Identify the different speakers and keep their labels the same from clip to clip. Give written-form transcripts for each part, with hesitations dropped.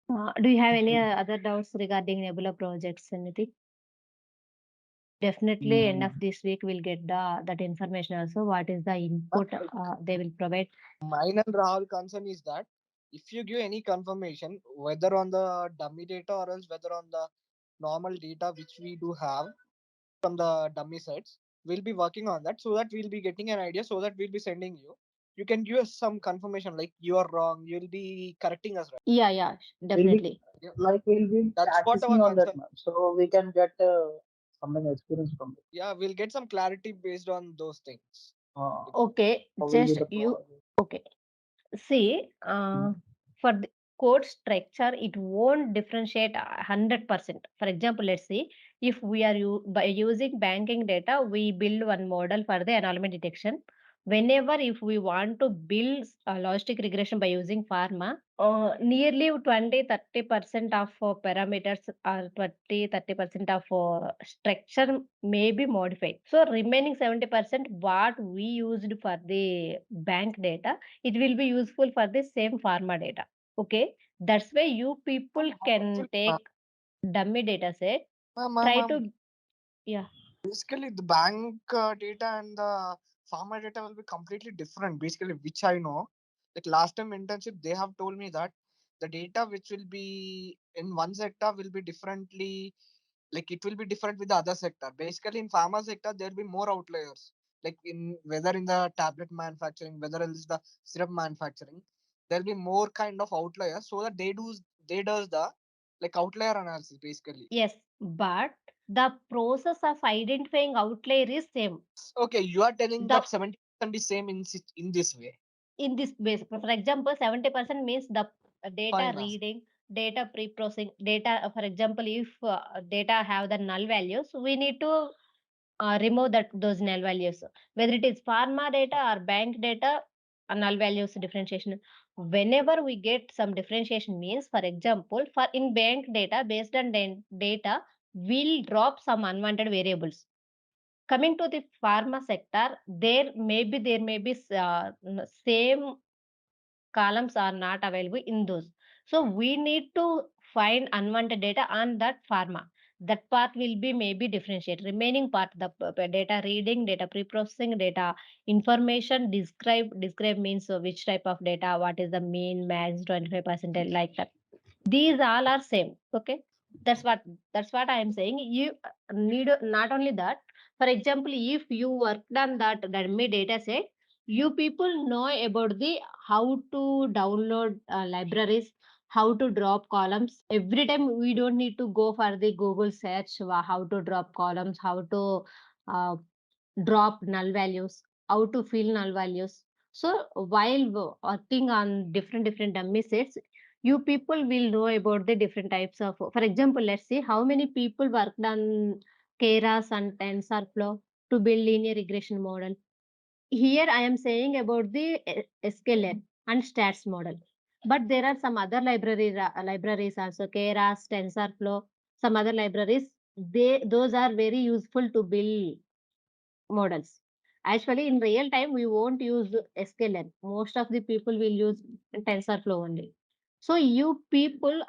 Speaker 1: Do you have any other doubts regarding Nebula projects? Anything? Definitely, end of this week we'll get that information also. What is the input they will provide?
Speaker 2: Mine and Rahul concern is that if you give any confirmation, whether on the dummy data or else whether on the normal data which we do have from the dummy sets, we'll be working on that so that we'll be getting an idea so that we'll be sending you. You can give us some confirmation like you are wrong, you'll be correcting us, right?
Speaker 1: Yeah,
Speaker 3: We'll be
Speaker 1: definitely.
Speaker 2: Yeah,
Speaker 3: we'll be
Speaker 2: that's what
Speaker 3: practicing
Speaker 2: our
Speaker 3: on that,
Speaker 2: concern.
Speaker 3: ma'am. So we can get something experience from it.
Speaker 2: Yeah, we'll get some clarity based on those things.
Speaker 1: Okay,
Speaker 3: How will be
Speaker 1: just
Speaker 3: the
Speaker 1: you.
Speaker 3: process?
Speaker 1: Okay, see, for the code structure, it won't differentiate 100%. For example, let's see, if we are by using banking data, we build one model for the anomaly detection. Whenever if we want to build a logistic regression by using pharma, nearly 20-30% of parameters or 20-30% of structure may be modified. So remaining 70% what we used for the bank data, it will be useful for the same pharma data. Okay, that's why you people can take dummy data set, try
Speaker 2: Ma'am,
Speaker 1: to, yeah.
Speaker 2: basically the bank data and the farmer data will be completely different. Basically, which I know, like last time internship, they have told me that the data which will be in one sector will be differently, like it will be different with the other sector. Basically, in pharma sector, there will be more outliers. Like in whether in the tablet manufacturing, whether it is the syrup manufacturing, there will be more kind of outliers. So that they does the like outlier analysis basically.
Speaker 1: Yes, but the process of identifying outlier is same.
Speaker 2: Okay, you are telling
Speaker 1: The
Speaker 2: that 70% is same in this way.
Speaker 1: in this base, for example, 70% means the data
Speaker 2: Fine, ma'am.
Speaker 1: reading, data pre-processing, data. For example, if data have the null values, we need to remove that those null values. Whether it is pharma data or bank data, null values differentiation. Whenever we get some differentiation means, for example, for in bank data, based on data, we'll drop some unwanted variables. Coming to the pharma sector, there may be same columns are not available in those. So we need to find unwanted data on that pharma. That part will be maybe differentiate. Remaining part, the data reading, data pre-processing, data information, describe means which type of data, what is the mean, max, 25% like that. These all are same. Okay, that's what I am saying. You need not only that. For example, if you worked on that me data set, you people know about the how to download libraries, how to drop columns. Every time we don't need to go for the Google search how to drop columns, how to uh, drop null values, how to fill null values. So while working on different dummy sets, you people will know about the different types of. For example, let's see how many people worked on Keras and TensorFlow to build linear regression model. Here I am saying about the sklearn and stats model. But there are some other libraries also, Keras, TensorFlow, some other libraries. Those are very useful to build models. Actually, in real time, we won't use sklearn. Most of the people will use TensorFlow only. So you people,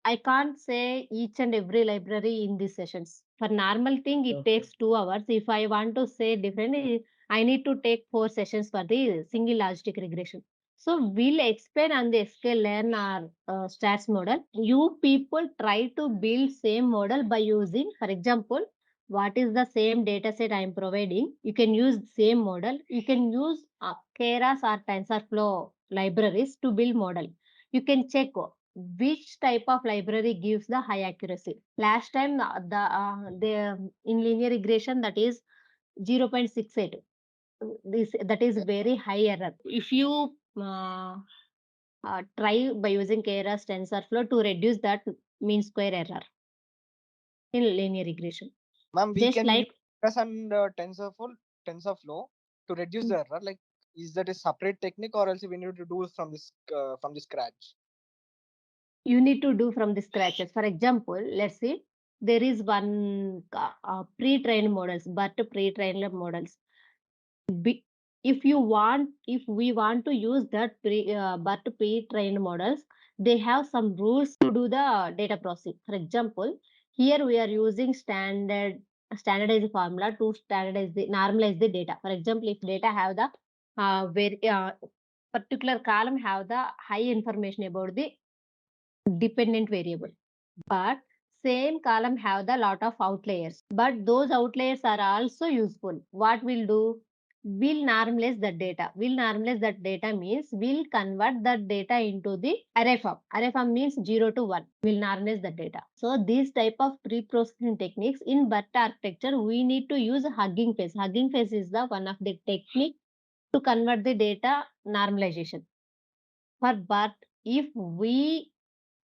Speaker 1: I can't say each and every library in these sessions. For normal thing, it takes 2 hours. If I want to say differently, I need to take 4 sessions for the single logistic regression. So we'll explain on the sklearn or stats model. You people try to build same model by using, for example, what is the same data set I am providing. You can use same model. You can use Keras or TensorFlow libraries to build model. You can check which type of library gives the high accuracy. Last time the in linear regression, that is 0.68. This that is very high error. If you try by using Keras TensorFlow to reduce that mean square error in linear regression.
Speaker 2: Ma'am, we
Speaker 1: Just
Speaker 2: can use
Speaker 1: like
Speaker 2: Keras and TensorFlow to reduce the error. Like, is that a separate technique, or else we need to do from the scratch?
Speaker 1: you need to do from the scratches. For example, let's say there is one pre-trained models, but pre-trained models. if we want to use that but pre-trained models, they have some rules to do the data processing. For example, here we are using standardized formula to normalize the data. For example, if data have the very particular column have the high information about the dependent variable, but same column have the lot of outliers, but those outliers are also useful. What we'll do, we'll normalize the data. We'll normalize that data means we'll convert that data into the array form. Array form means 0 to 1. We'll normalize the data. So these type of pre-processing techniques in BERT architecture, we need to use Hugging Face. Hugging Face is the one of the technique to convert the data normalization. For BERT, if we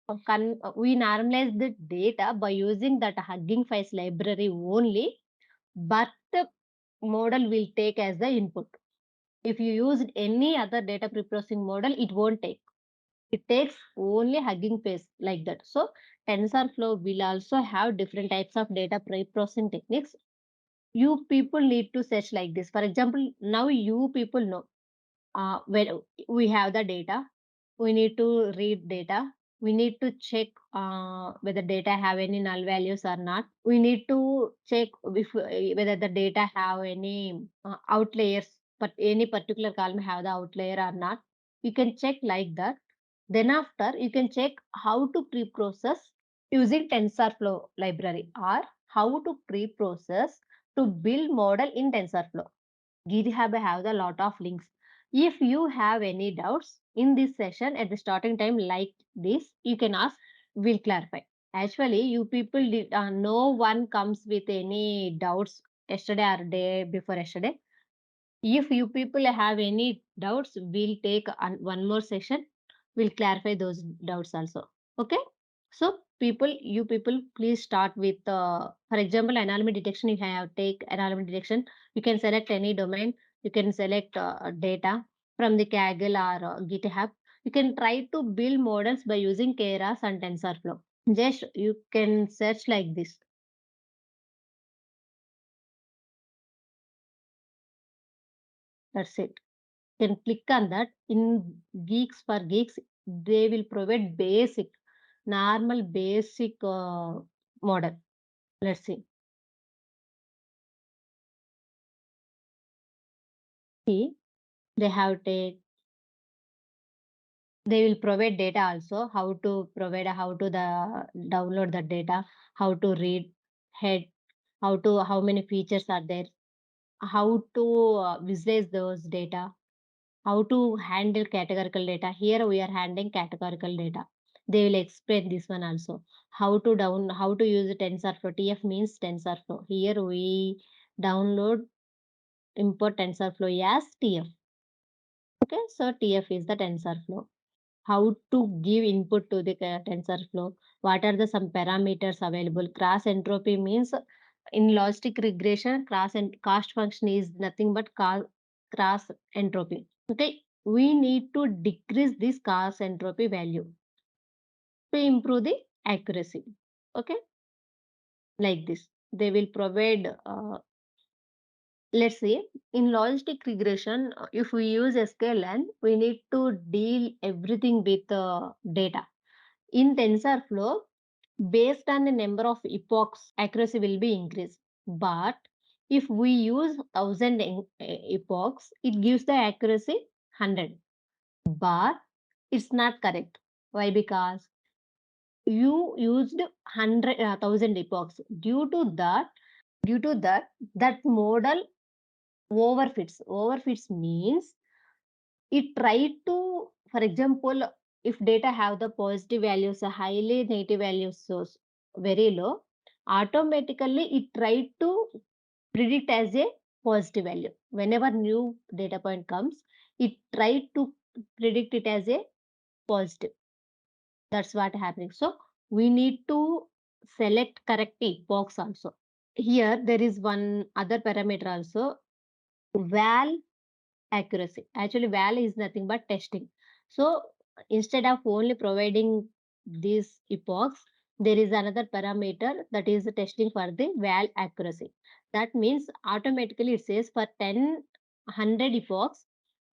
Speaker 1: normalize the data by using that Hugging Face library only, but the model will take as the input. If you use any other data preprocessing model, it won't take. It takes only Hugging Face like that. So TensorFlow will also have different types of data preprocessing techniques. You people need to search like this. For example, now you people know when we have the data, we need to read data. We need to check whether data have any null values or not. We need to check if whether the data have any outliers, but any particular column have the outlier or not. You can check like that. Then after you can check how to pre-process using TensorFlow library, or how to pre-process to build model in TensorFlow. GitHub have a lot of links. If you have any doubts in this session at the starting time like this, you can ask, we'll clarify. Actually, you people did, no one comes with any doubts yesterday or day before yesterday. If you people have any doubts, we'll take one more session. We'll clarify those doubts also. Okay. So you people, please start with, for example, anomaly detection. You have take anomaly detection. You can select any domain. You can select data from the Kaggle or GitHub. You can try to build models by using Keras and TensorFlow. Just you can search like this. That's it. You can click on that. In Geeks for Geeks, they will provide normal basic model. Let's see. See, they have take they will provide data also, how to provide, how to the download the data, how to read head, how many features are there, how to visualize those data, how to handle categorical data. Here we are handling categorical data. They will explain this one also. How to use TensorFlow. TF means TensorFlow. Here we download import TensorFlow as TF. Okay, so TF is the TensorFlow. How to give input to the TensorFlow, what are the some parameters available. Cross entropy means in logistic regression, cross and cost function is nothing but cross entropy. Okay, we need to decrease this cross entropy value to improve the accuracy. Okay, like this they will provide. Let's say in logistic regression, if we use sklearn, we need to deal everything with data. In TensorFlow, based on the number of epochs, accuracy will be increased. But if we use 1000 epochs, it gives the accuracy 100. But it's not correct. Why? Because you used 1,000 epochs. Due to that model overfits. Overfits means it tried to, for example, if data have the positive values, highly negative values, so very low, automatically it tried to predict as a positive value. Whenever new data point comes, it tried to predict it as a positive. That's what happening. So we need to select correct box also. Here there is one other parameter also, val accuracy. Actually, val is nothing but testing. So instead of only providing these epochs, there is another parameter that is the testing for the val accuracy. That means automatically it says for 10 100 epochs,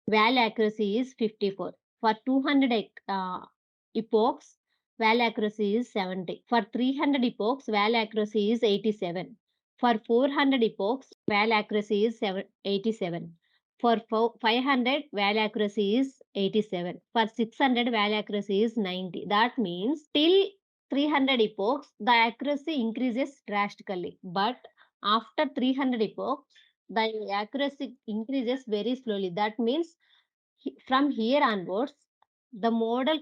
Speaker 1: val accuracy is 54. For 200 epochs, val accuracy is 70. For 300 epochs, val accuracy is 87. For 400 epochs, val accuracy is 87. For 500, val accuracy is 87. For 600, val accuracy is 90. That means till 300 epochs, the accuracy increases drastically. But after 300 epochs, the accuracy increases very slowly. That means from here onwards, the model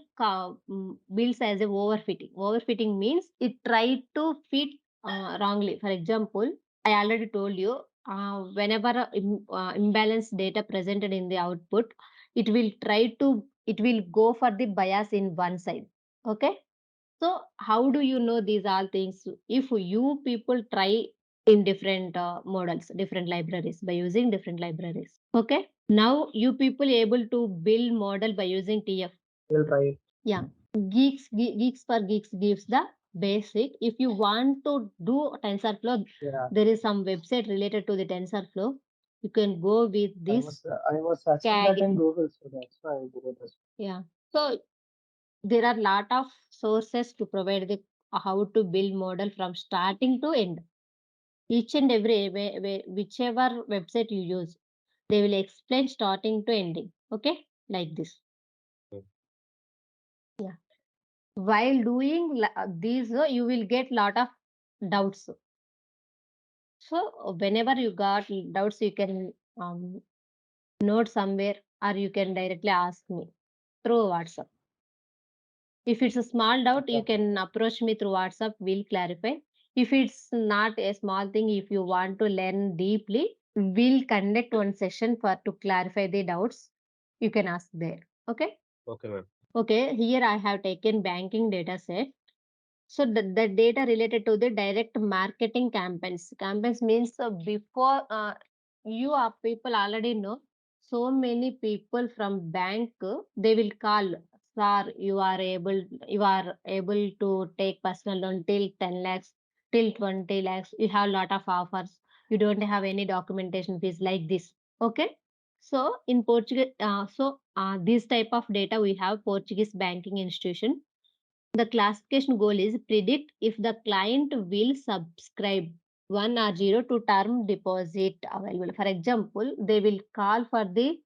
Speaker 1: builds as a overfitting. Overfitting means it tried to fit wrongly. For example, I already told you, whenever imbalanced data presented in the output, it will go for the bias in one side. Okay. So how do you know these all things? If you people try in different models, different libraries by using different libraries. Okay. Now you people able to build model by using TF.
Speaker 3: We'll try.
Speaker 1: Yeah. Geeks for Geeks gives the basic. If you want to do TensorFlow,
Speaker 3: Yeah.
Speaker 1: there is some website related to the TensorFlow. You can go with this.
Speaker 3: I was searching that in Google, so that's why I did it.
Speaker 1: Yeah. So there are lot of sources to provide the how to build model from starting to end. Each and every whichever website you use, they will explain starting to ending. Okay, like this.
Speaker 3: Okay.
Speaker 1: Yeah. While doing these, you will get lot of doubts. So whenever you got doubts, you can note somewhere, or you can directly ask me through WhatsApp. If it's a small doubt, you
Speaker 3: Okay.
Speaker 1: can approach me through WhatsApp. We'll clarify. If it's not a small thing, if you want to learn deeply, we'll conduct one session for to clarify the doubts. You can ask there. Okay.
Speaker 3: Okay, ma'am.
Speaker 1: Okay. Here I have taken banking data set. So the data related to the direct marketing campaigns. Campaigns means before you are people already know. So many people from bank they will call, sir, you are able to take personal loan till 10 lakhs, till 20 lakhs. You have lot of offers. You don't have any documentation fees like this. Okay. So in Portuguese, this type of data we have Portuguese banking institution. The classification goal is predict if the client will subscribe 1 or 0 to term deposit available. For example, they will call for the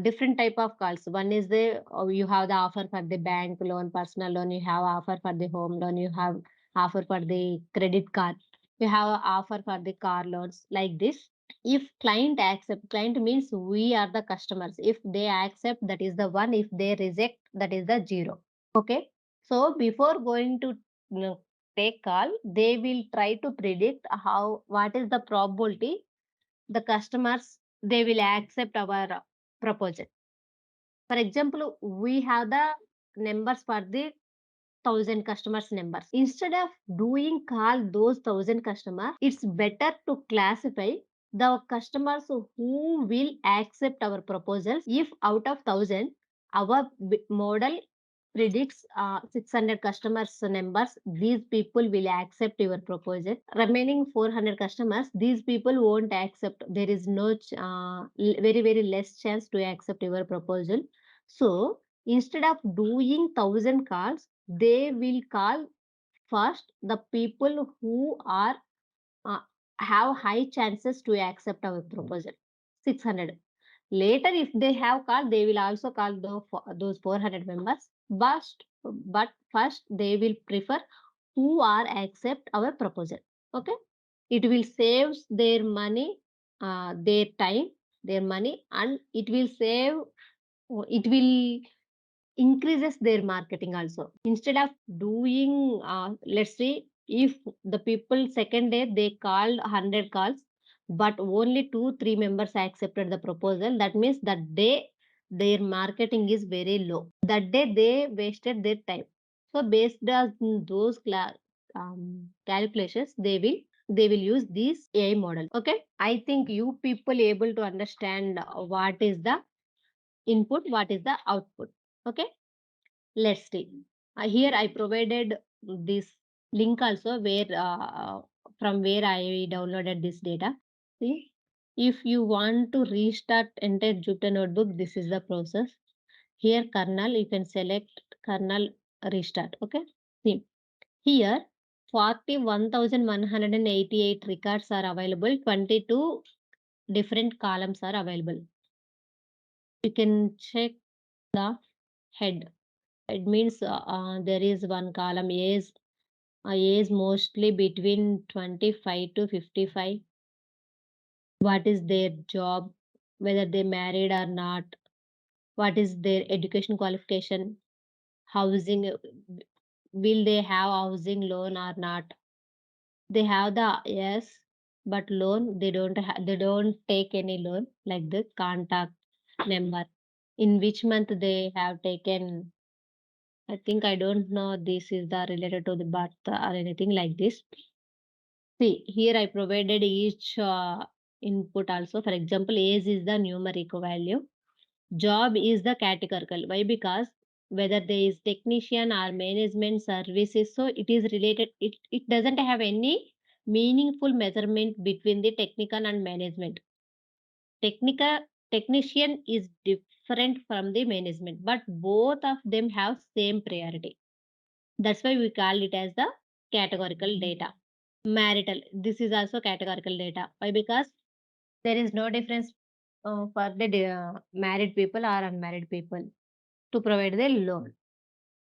Speaker 1: different type of calls. One is the you have the offer for the bank loan, personal loan. You have offer for the home loan. You have offer for the credit card. You have offer for the car loans like this. If client accept, client means we are the customers. If they accept, that is the one. If they reject, that is the 0. Okay. So before going to take call, they will try to predict how what is the probability the customers they will accept our proposal. For example, we have the numbers for the 1,000 customers numbers. Instead of doing call those 1,000 customers, it's better to classify the customers who will accept our proposals. If out of 1,000, our model predicts 600 customers numbers, these people will accept your proposal. Remaining 400 customers, these people won't accept. There is no very very less chance to accept your proposal. So instead of doing 1,000 calls, they will call first the people who are uh, have high chances to accept our proposal. 600. Later, if they have called, they will also call those 400 members. But first, they will prefer who are accept our proposal. Okay, it will save their money, their time, their money, and it will save. It will increases their marketing also. Instead of doing, let's say, if the people second day they called 100 calls, but only 2 3 members accepted the proposal, that means that day their marketing is very low. That day they wasted their time. So based on those calculations, they will use this AI model. Okay, I think you people able to understand what is the input, what is the output. Okay, let's see. Here I provided this link also where from where I downloaded this data. See, If you want to restart entire Jupyter notebook, this is the process. Here kernel, you can select kernel restart. Okay. See, here 41,188 records are available. 22 different columns are available. You can check the head. It means there is one column age mostly between 25 to 55. What is their job, whether they married or not, what is their education qualification, housing, will they have housing loan or not. They have the yes, but loan they don't take any loan, like the contact number, in which month they have taken. I think I don't know this is the related to the birth or anything like this. See, here I provided each input also. For example, age is the numeric value. Job is the categorical. Why? Because whether there is technician or management services, so it is related. It doesn't have any meaningful measurement between the technical and management. Technical technician is different from the management, but both of them have same priority. That's why we call it as the categorical data. Marital, this is also categorical data. Why? Because there is no difference for the married people or unmarried people to provide the loan.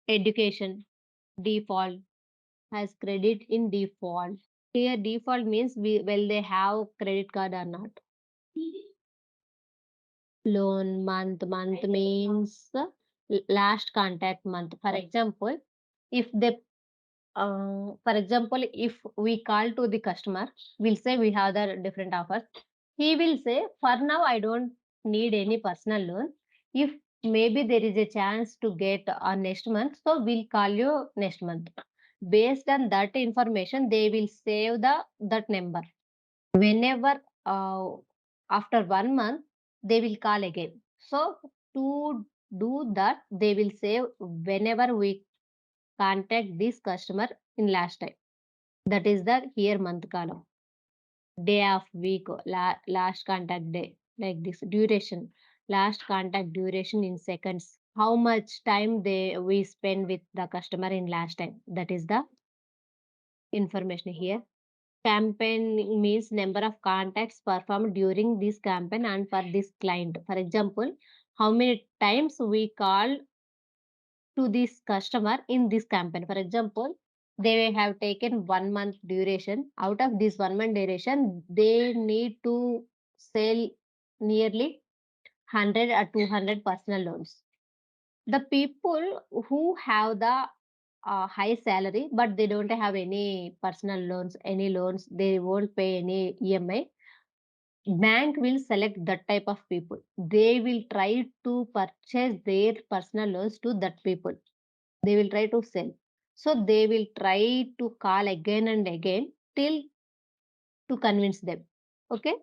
Speaker 1: Education, default, has credit in default. Here default means will they have credit card or not. Loan month means last contact month. For example, if they for example, if we call to the customer, we'll say we have the different offers. He will say, for now, I don't need any personal loan. If maybe there is a chance to get next month, so we'll call you next month. Based on that information, they will save that number. Whenever after 1 month, they will call again. So to do that, they will save whenever we contact this customer in last time. That is the here month column. Day of week, last contact day, like this. Duration, last contact duration in seconds. How much time we spend with the customer in last time. That is the information here. Campaign means number of contacts performed during this campaign and for this client. For example, how many times we call to this customer in this campaign. For example, they have taken 1 month duration. Out of this 1 month duration, they need to sell nearly 100 or 200 personal loans. The people who have the high salary, but they don't have any personal loans, any loans, they won't pay any EMI. Bank will select that type of people. They will try to purchase their personal loans to that people. They will try to sell. So they will try to call again and again till to convince them. Okay.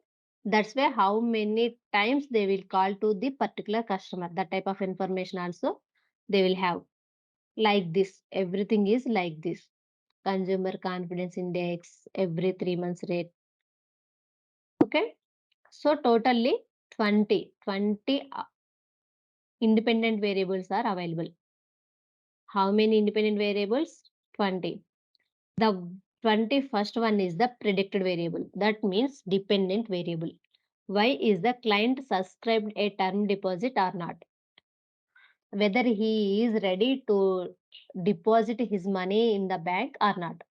Speaker 1: That's why how many times they will call to the particular customer. That type of information also they will have. Like this. Everything is like this. Consumer confidence index, every 3 months rate. Okay. So totally 20 independent variables are available. How many independent variables? 20. The 21st one is the predicted variable. That means dependent variable. Why is the client subscribed a term deposit or not? Whether he is ready to deposit his money in the bank or not.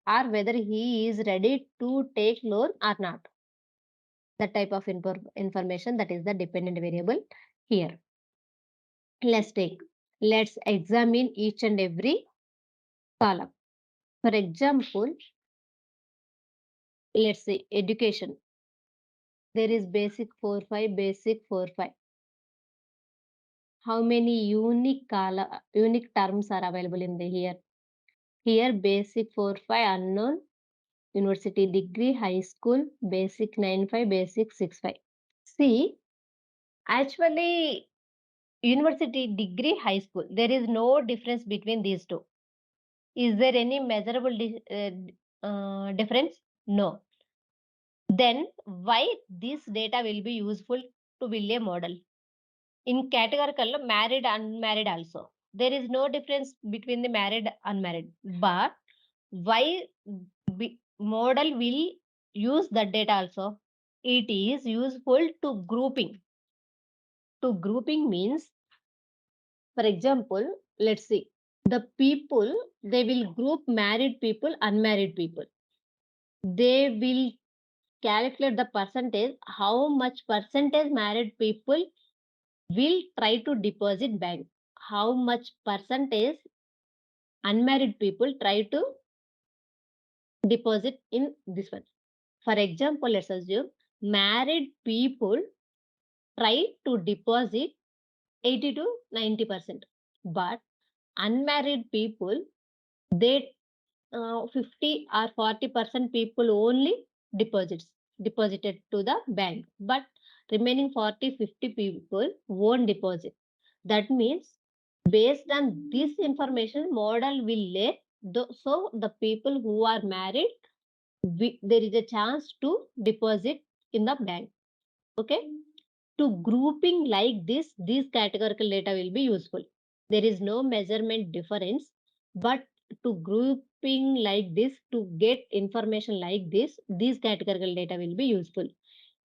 Speaker 1: Or whether he is ready to take loan or not. That type of information, that is the dependent variable here. Let's examine each and every column. For example, let's say education. There is basic 4-5, basic 4-5. How many unique terms are available in the here? Here basic 4-5 unknown, university degree, high school, basic 9-5, basic 6-5. See, actually university degree, high school, there is no difference between these two. Is there any measurable difference? No. Then why this data will be useful to build a model? In categorical, married, unmarried also. There is no difference between the married, unmarried. But why model will use the data also? It is useful to grouping. To grouping means, for example, let's see, the people, they will group married people, unmarried people. They will calculate the percentage, how much percentage married people will try to deposit bank, how much percentage unmarried people try to deposit in this one. For example, let's assume married people try to deposit 80 to 90%, but unmarried people, they 50 or 40% people only deposits deposited to the bank, but remaining 40-50 people won't deposit. That means based on this information, model will lay so the people who are married, there is a chance to deposit in the bank. Okay, to grouping like this categorical data will be useful. There is no measurement difference, but to grouping like this, to get information like this categorical data will be useful.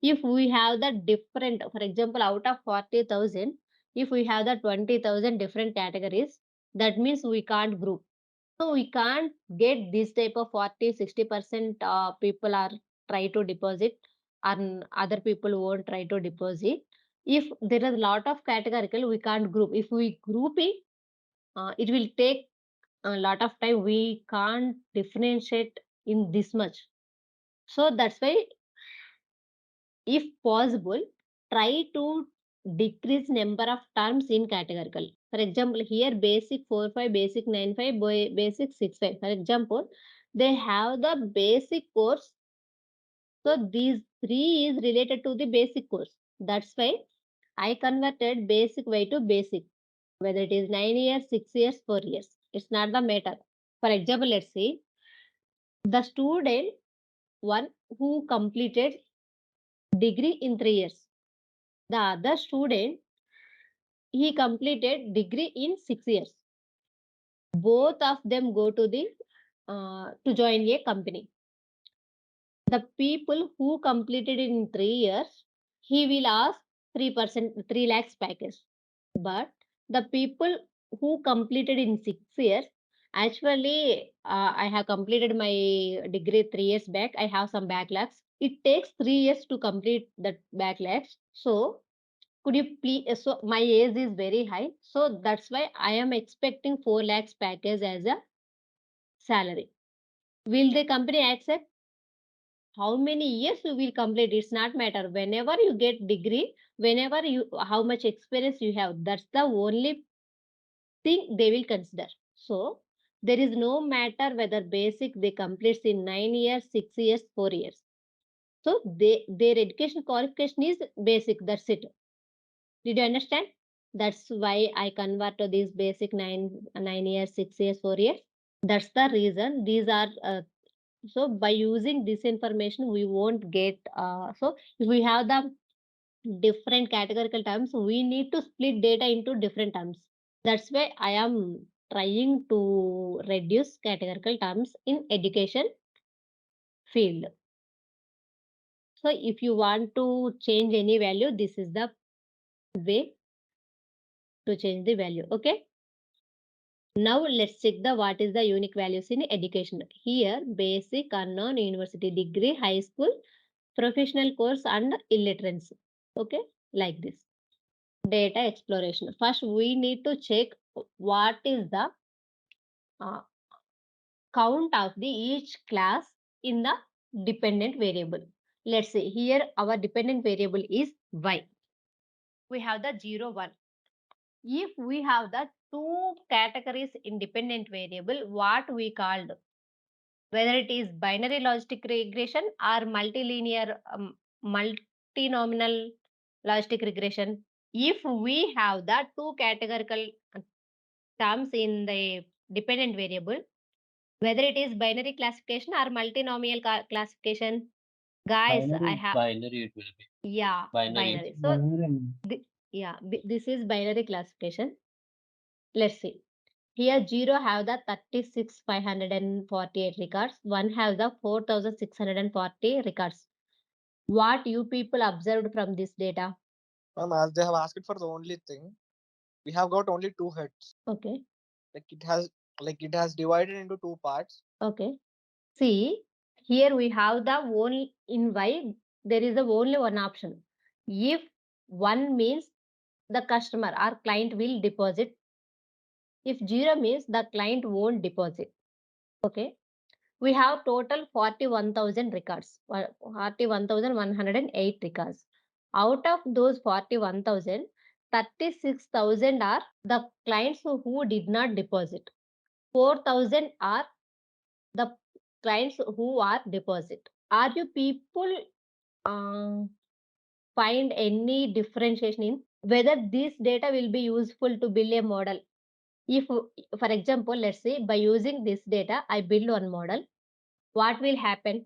Speaker 1: If we have the different, for example, out of 40,000, if we have the 20,000 different categories, that means we can't group. So we can't get this type of 40-60% people are try to deposit and other people won't try to deposit. If there is a lot of categorical, we can't group. If we group it, it will take a lot of time. We can't differentiate in this much. So that's why, if possible, try to decrease number of terms in categorical. For example, here basic 4-5, basic 9-5, basic 6-5. For example, they have the basic course. So these three is related to the basic course. That's why I converted basic Y to basic. Whether it is 9 years, 6 years, 4 years. It's not the matter. For example, let's see the student one who completed degree in 3 years. The other student, he completed degree in 6 years. Both of them go to the to join a company. The people who completed in 3 years, he will ask 3%, 3 lakhs package. But the people who completed in 6 years, actually, I have completed my degree 3 years back. I have some backlogs. It takes 3 years to complete that backlogs. So could you please, so my age is very high, so that's why I am expecting 4 lakhs package as a salary. Will the company accept? How many years you will complete, it's not matter. Whenever you get degree, whenever you, how much experience you have, that's the only thing they will consider. So there is no matter whether basic they complete in 9 years, 6 years, 4 years. So their education qualification is basic, that's it. Did you understand? That's why I convert to these basic 9 years, 6 years, 4 years. That's the reason. These are so by using this information, we won't get. So if we have the different categorical terms, we need to split data into different terms. That's why I am trying to reduce categorical terms in education field. So if you want to change any value, this is the way to change the value. Okay. Now let's check the what is the unique values in education. Here basic, unknown, university degree, high school, professional course and illiteracy. Okay, like this. Data exploration. First we need to check what is the uh, count of the each class in the dependent variable. Let's say here our dependent variable is y. We have the 0, 1. If we have the two categories independent variable, what we called, whether it is binary logistic regression or multilinear multinomial logistic regression, if we have the two categorical terms in the dependent variable, whether it is binary classification or multinomial classification, Guys, I
Speaker 3: Binary.
Speaker 1: have,
Speaker 4: Binary it will be.
Speaker 1: yeah,
Speaker 4: Binary.
Speaker 1: binary. So,
Speaker 3: Binary.
Speaker 1: yeah, this is binary classification. Let's see. Here 0 have the 36,548 records. 1 have the 4,640 records. What you people observed from this data?
Speaker 2: As they have asked for the only thing, we have got only two heads.
Speaker 1: Okay.
Speaker 2: Like it has divided into two parts.
Speaker 1: Okay. See, here we have the only in Y, there is the only one option. If one means the customer or client will deposit, if 0 means the client won't deposit. Okay. We have total 41,000 records, 41,108 records. Out of those 41,000, 36,000 are the clients who did not deposit. 4,000 are the clients who are deposit. Are you people uh, find any differentiation in whether this data will be useful to build a model? If, for example, let's say by using this data, I build one model, what will happen?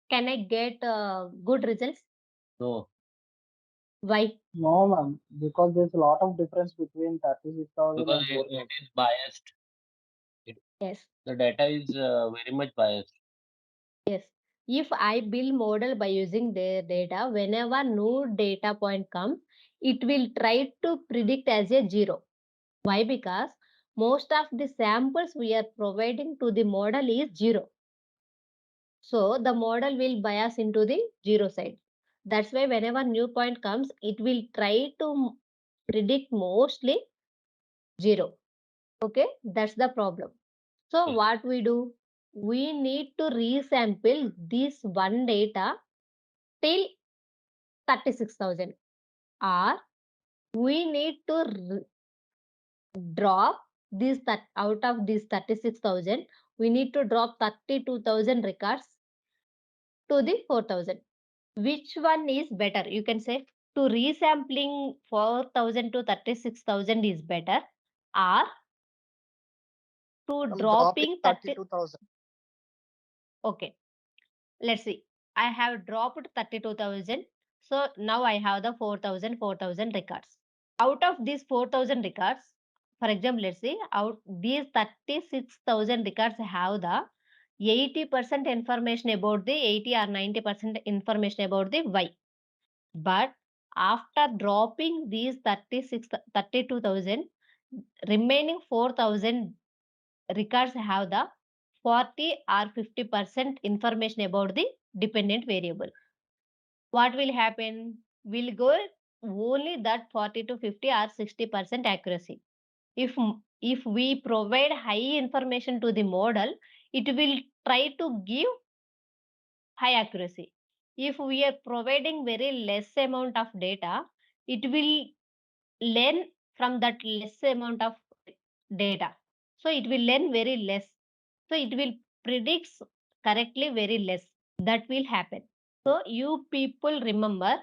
Speaker 1: Can I get good results?
Speaker 4: No,
Speaker 1: Why?
Speaker 3: No, ma'am, because there's a lot of difference between 36,000
Speaker 4: because
Speaker 3: and
Speaker 4: it
Speaker 3: 4,000.
Speaker 4: is biased. It,
Speaker 1: Yes.
Speaker 4: the data is very much biased.
Speaker 1: Yes. If I build model by using their data, whenever new data point comes, it will try to predict as a 0. Why? Because most of the samples we are providing to the model is 0. So the model will bias into the 0 side. That's why whenever new point comes, it will try to predict mostly 0. Okay, that's the problem. So
Speaker 4: Okay.
Speaker 1: what we do? We need to resample this one data till 36,000, or we need to drop this, that out of this 36,000, we need to drop 32,000 records to the 4,000. Which one is better? You can say to resampling 4,000 to 36,000 is better, or to
Speaker 2: I'm dropping
Speaker 1: dropping 30.
Speaker 2: 32,000.
Speaker 1: Okay, let's see. I have dropped 32,000. So now I have the 4,000 records. Out of these 4,000 records, for example, let's say out these 36,000 records have the 80% information about the 80 or 90% information about the Y. But after dropping these 32,000, remaining 4,000 records have the 40 or 50% information about the dependent variable. What will happen? We'll go only that 40 to 50 or 60% accuracy. If we provide high information to the model, it will try to give high accuracy. If we are providing very less amount of data, it will learn from that less amount of data. So it will learn very less. So it will predict correctly very less. That will happen. So you people remember,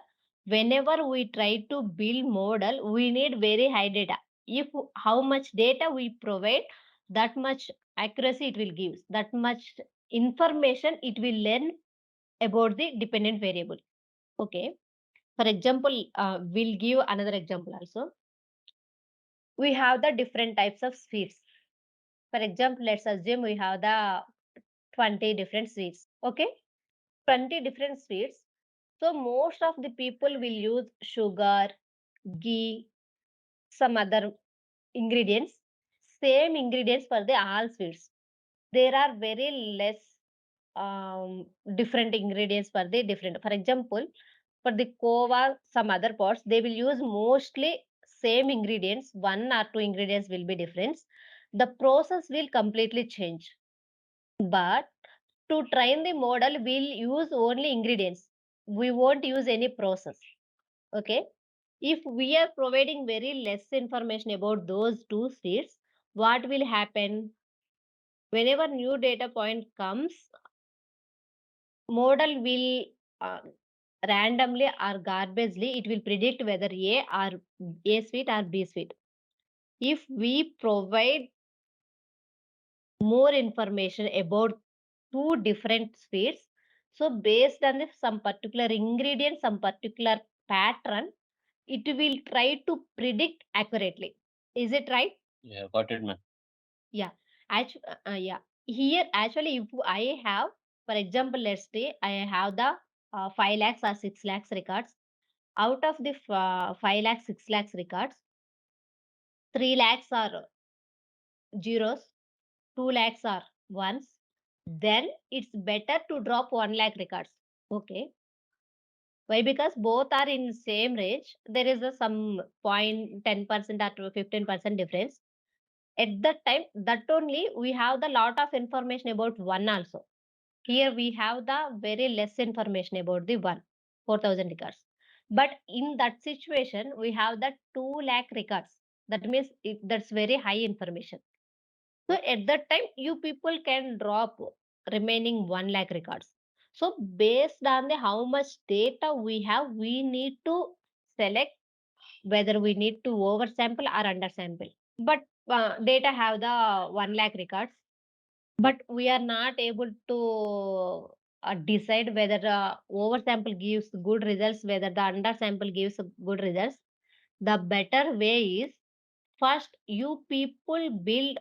Speaker 1: whenever we try to build model, we need very high data. If how much data we provide, that much accuracy it will give. That much information it will learn about the dependent variable. Okay. For example, we'll give another example also. We have the different types of sweets. For example, let's assume we have the 20 different sweets. Okay, 20 different sweets. So most of the people will use sugar, ghee, some other ingredients. Same ingredients for the all sweets. There are very less different ingredients for the different. For example, for the kova, some other pots, they will use mostly same ingredients. One or two ingredients will be different. The process will completely change. But to train the model, we'll use only ingredients. We won't use any process. Okay. If we are providing very less information about those two seeds, what will happen? Whenever new data point comes, model will uh, randomly or garbagely, it will predict whether A sweet or B sweet. If we provide more information about two different sweets, So based on some particular ingredient, some particular pattern, it will try to predict accurately. Is it right?
Speaker 4: Yeah, got it, man.
Speaker 1: Yeah. Yeah. Here, actually, if I have, for example, let's say I have the 5 lakhs or 6 lakhs records. Out of the 5 lakhs, 6 lakhs records, 3 lakhs are zeros, 2 lakhs are ones. Then it's better to drop 1 lakh records. Okay. Why? Because both are in same range. There is a some point 10% or 15% difference. At that time, that only we have the lot of information about one also. Here we have the very less information about the one, 4,000 records. But in that situation, we have the 2 lakh records. That means that's very high information. So at that time, you people can drop remaining 1 lakh records. So based on the how much data we have, we need to select whether we need to oversample or undersample. But data have the 1 lakh records, but we are not able to decide whether oversample gives good results, whether the undersample gives good results. The better way is first you people build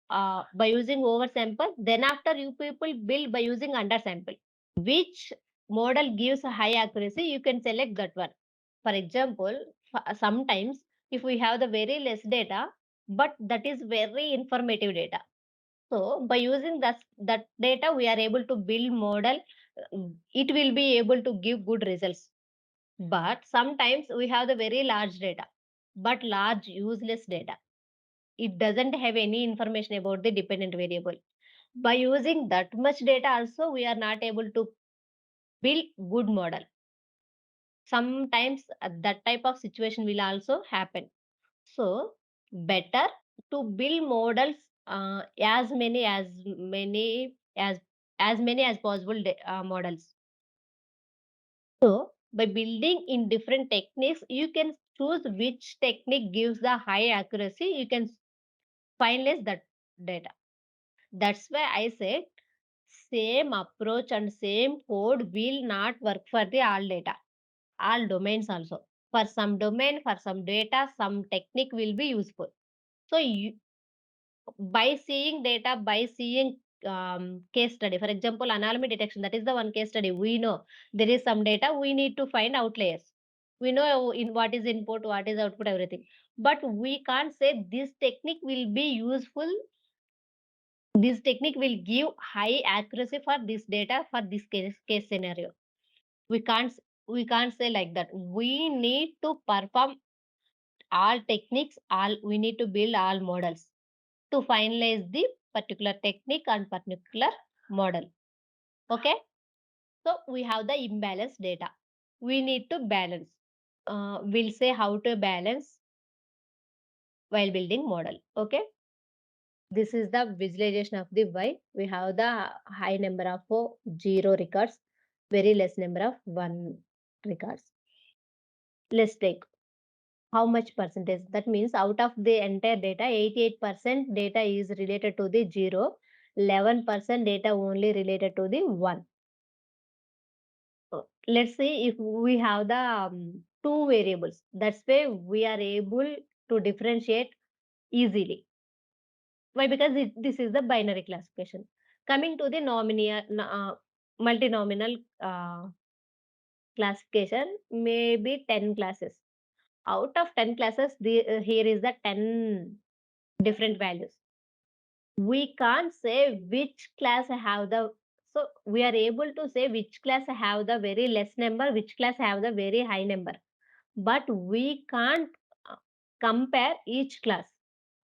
Speaker 1: by using oversample, then after you people build by using undersample. Which model gives a high accuracy, you can select that one. For example, sometimes if we have the very less data, but that is very informative data. So by using that data, we are able to build model. It will be able to give good results. But sometimes we have the very large data, but large useless data. It doesn't have any information about the dependent variable. By using that much data also, we are not able to build good model. Sometimes that type of situation will also happen. So better to build models as many as possible models. So by building in different techniques, you can choose which technique gives the high accuracy. You can finalize that data. That's why I said same approach and same code will not work for the all data, all domains also. For some domain, for some data, some technique will be useful. So by seeing data, by seeing case study, for example, anomaly detection, that is the one case study. We know there is some data, we need to find outliers. We know in what is input, what is output, everything. But we can't say this technique will be useful. This technique will give high accuracy for this data for this case scenario. We can't we can't say like that. We need to perform all techniques, all we need to build all models to finalize the particular technique and particular model. Okay. So we have the imbalanced data. We need to balance. We'll say how to balance while building model. Okay. This is the visualization of the Y. We have the high number of 0 records, very less number of 1 records. Let's take how much percentage. That means out of the entire data, 88% data is related to the 0, 11% data only related to the 1. Let's see if we have the two variables. That's why we are able to differentiate easily. Why? Because this is the binary classification. Coming to the multinomial classification, maybe 10 classes. Out of 10 classes, here is the 10 different values. We can't say which class have the, so we are able to say which class have the very less number, which class have the very high number, but we can't compare each class.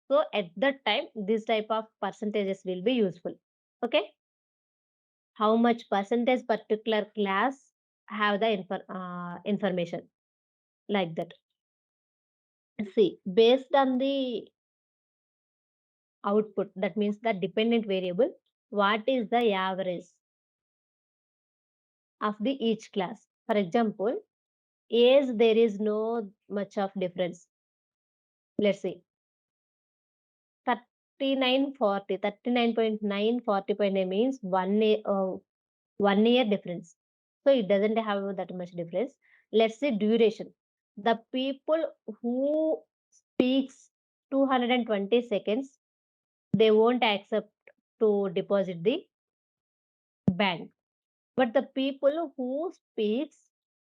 Speaker 1: So at that time, this type of percentages will be useful. Okay. How much percentage particular class have the information, like that. See, based on the output, that means the dependent variable, what is the average of the each class? For example, age, there is no much of difference. Let's see, 39.40 means 1 1 year difference. So it doesn't have that much difference. Let's say duration. The people who speaks 220 seconds, they won't accept to deposit the bank. But the people who speaks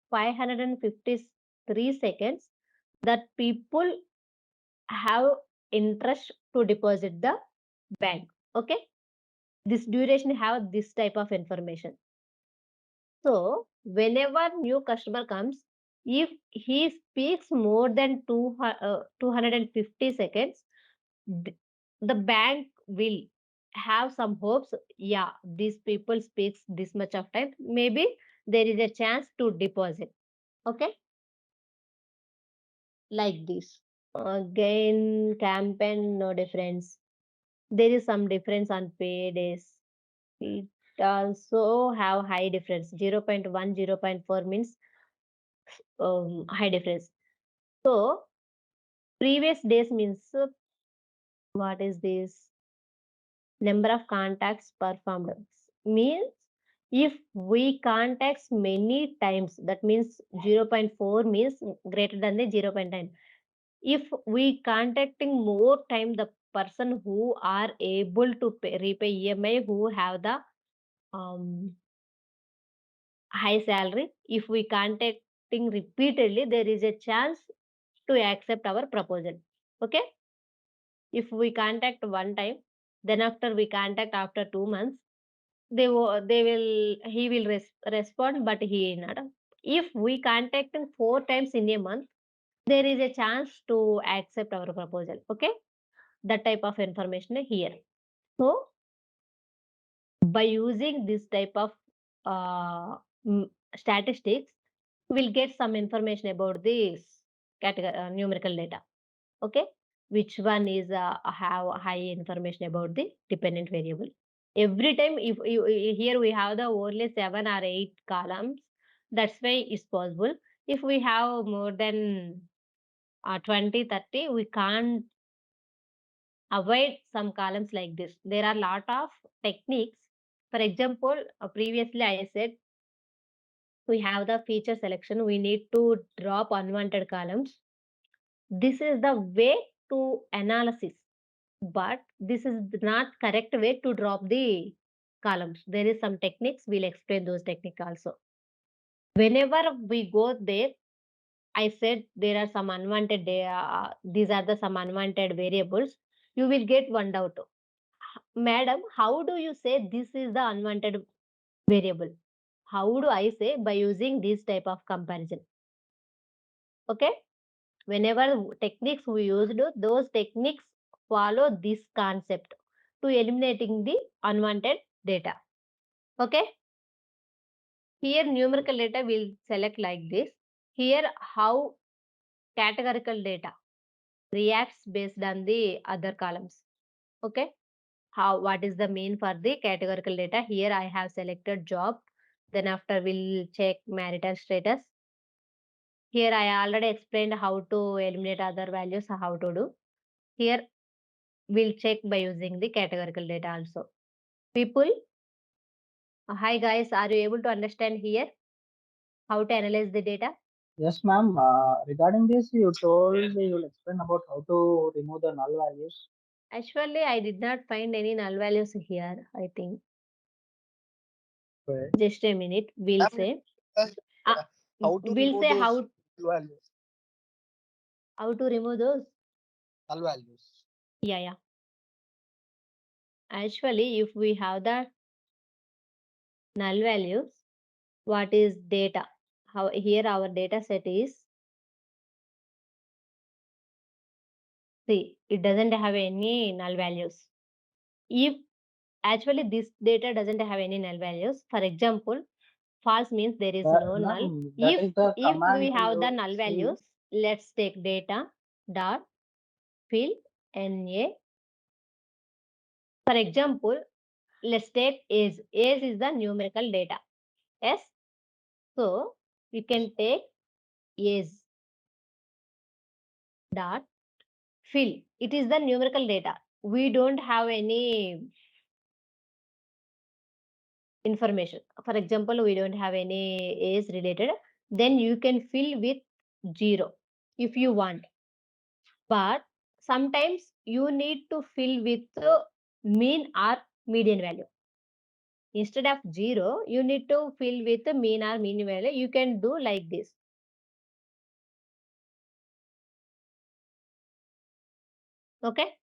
Speaker 1: 553 seconds, that people have interest to deposit the bank. Okay, this duration have this type of information. So whenever new customer comes, if he speaks more than 250 seconds, th- the bank will have some hopes. Yeah, these people speaks this much of time. Maybe there is a chance to deposit. Okay, like this. Again, campaign no difference. There is some difference on pay days. It also have high difference. 0.1, 0.4 means high difference. So previous days means what is this? Number of contacts performed means if we contacts many times, that means 0.4 means greater than the 0.9. If we contacting more time, the person who are able to repay EMI, who have the um, high salary, if we contacting repeatedly, there is a chance to accept our proposal. Okay, if we contact one time, then after we contact after 2 months, they will he will respond, but he not. If we contact him 4 times in a month, there is a chance to accept our proposal. Okay, that type of information here. So by using this type of uh, statistics, we'll get some information about this category numerical data. Okay, which one is have high information about the dependent variable. Every time, if here we have the only 7 or 8 columns, that's why it's possible. If we have more than 20, 30, we can't avoid some columns like this. There are a lot of techniques. For example, previously I said we have the feature selection, we need to drop unwanted columns. This is the way to analysis, but this is not correct way to drop the columns. There is some techniques, we'll explain those techniques also. Whenever we go there, I said there are some unwanted these are the some unwanted variables. You will get one doubt, madam, how do you say this is the unwanted variable? How do I say? By using this type of comparison. Okay, whenever techniques we used, those techniques follow this concept to eliminating the unwanted data. Okay, here numerical data will select like this. Here how categorical data reacts based on the other columns. Okay, how what is the mean for the categorical data? Here I have selected job, then after we'll check marital status. Here I already explained how to eliminate other values, how to do. Here we'll check by using the categorical data also. People, hi guys, are you able to understand here how to analyze the data?
Speaker 3: Yes, ma'am. Regarding this, you told you'll explain about how to remove the null values.
Speaker 1: Actually, I did not find any null values here, I think.
Speaker 3: Okay.
Speaker 1: Just a minute, we'll
Speaker 2: Ma'am,
Speaker 1: say.
Speaker 2: just,
Speaker 1: Uh,
Speaker 2: how to
Speaker 1: we'll
Speaker 2: remove
Speaker 1: say
Speaker 2: those null values?
Speaker 1: how to remove those.
Speaker 2: Null values.
Speaker 1: Yeah, yeah. Actually, if we have the null values, what is data? How here our data set is, see, it doesn't have any null values. If actually this data doesn't have any null values, for example, false means there is no null.
Speaker 3: Ma'am, that
Speaker 1: If
Speaker 3: is the
Speaker 1: if
Speaker 3: command
Speaker 1: we
Speaker 3: we
Speaker 1: have the
Speaker 3: use.
Speaker 1: null
Speaker 3: See,
Speaker 1: values, let's take data dot fill na. For example, let's take age. Age is the numerical data. Yes. So we can take age dot fill. It is the numerical data. We don't have any information. For example, we don't have any is related, then you can fill with 0 if you want. But sometimes you need to fill with mean or median value. Instead of 0, you need to fill with the mean or median value. You can do like this. Okay.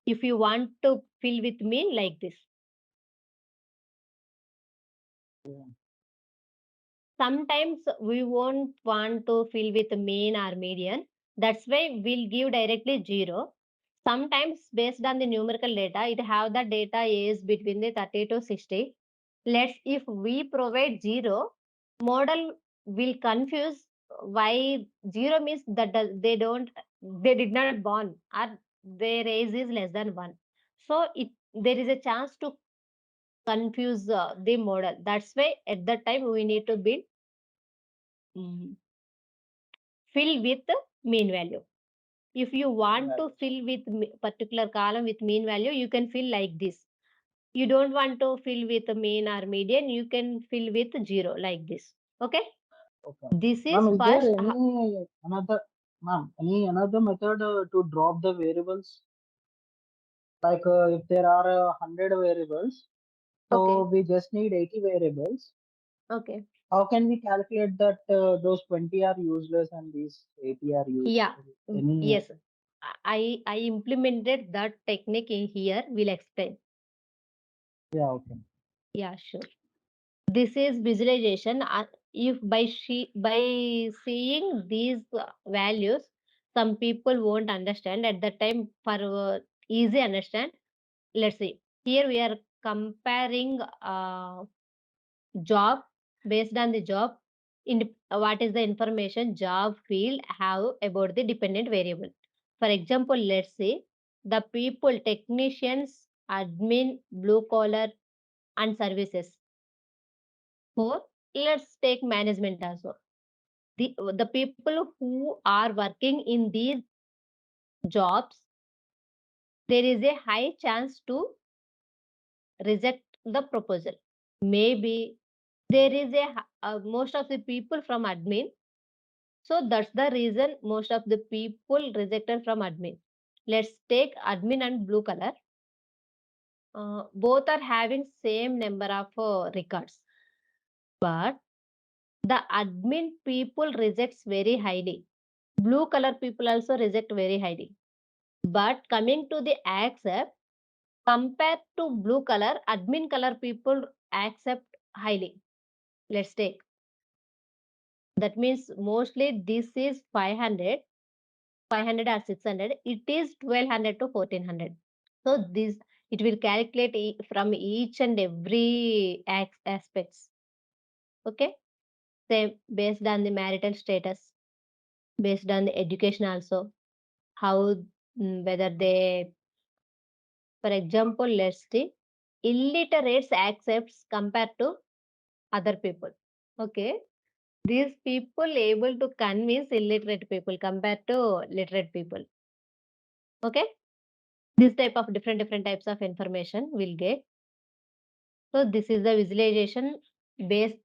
Speaker 1: If you want to fill with mean like this.
Speaker 3: Yeah.
Speaker 1: Sometimes we won't want to fill with mean or median. That's why we'll give directly 0. Sometimes based on the numerical data, it have the data is between the 30 to 60. Let's if we provide 0, model will confuse why 0 means that they did not born or their age is less than 1. So there is a chance to confuse the model. That's why at that time we need to build mm, fill with mean value. If you
Speaker 3: Mean
Speaker 1: want to
Speaker 3: values.
Speaker 1: fill with particular column with mean value, you can fill like this. You don't want to fill with mean or median, you can fill with 0 like this. Okay.
Speaker 3: Okay.
Speaker 1: This
Speaker 3: Ma'am,
Speaker 1: is
Speaker 3: is there
Speaker 1: first.
Speaker 3: any another, ma'am, any another method to drop the variables? Like if there are 100 variables, so
Speaker 1: Okay.
Speaker 3: we just need 80 variables.
Speaker 1: Okay.
Speaker 3: How can we calculate that those 20 are useless and these 80 are
Speaker 1: Yeah.
Speaker 3: useful? Any?
Speaker 1: Yes. I implemented that technique in here. We'll explain.
Speaker 3: Yeah, okay.
Speaker 1: Yeah, sure. This is visualization. If by seeing these values, some people won't understand at that time. For easy understand, let's see. Here we are comparing job. Based on the job, in what is the information job field have about the dependent variable. For example, let's say the people technicians, admin, blue collar, and services. Four, let's take management also. The people who are working in these jobs, there is a high chance to reject the proposal. Maybe there is most of the people from admin. So that's the reason most of the people rejected from admin. Let's take admin and blue color. Both are having same number of records, but the admin people rejects very highly. Blue color people also reject very highly. But coming to the accept, compared to blue color, admin color people accept highly. Let's take. That means mostly this is 500, 500 or 600. It is 1200 to 1400. So this it will calculate from each and every aspects. Okay. Same based on the marital status, based on the education also. How whether they, for example, let's see, illiterates accepts compared to other people. Okay. These people able to convince illiterate people compared to literate people. Okay. This type of different types of information we'll get. So this is the visualization based.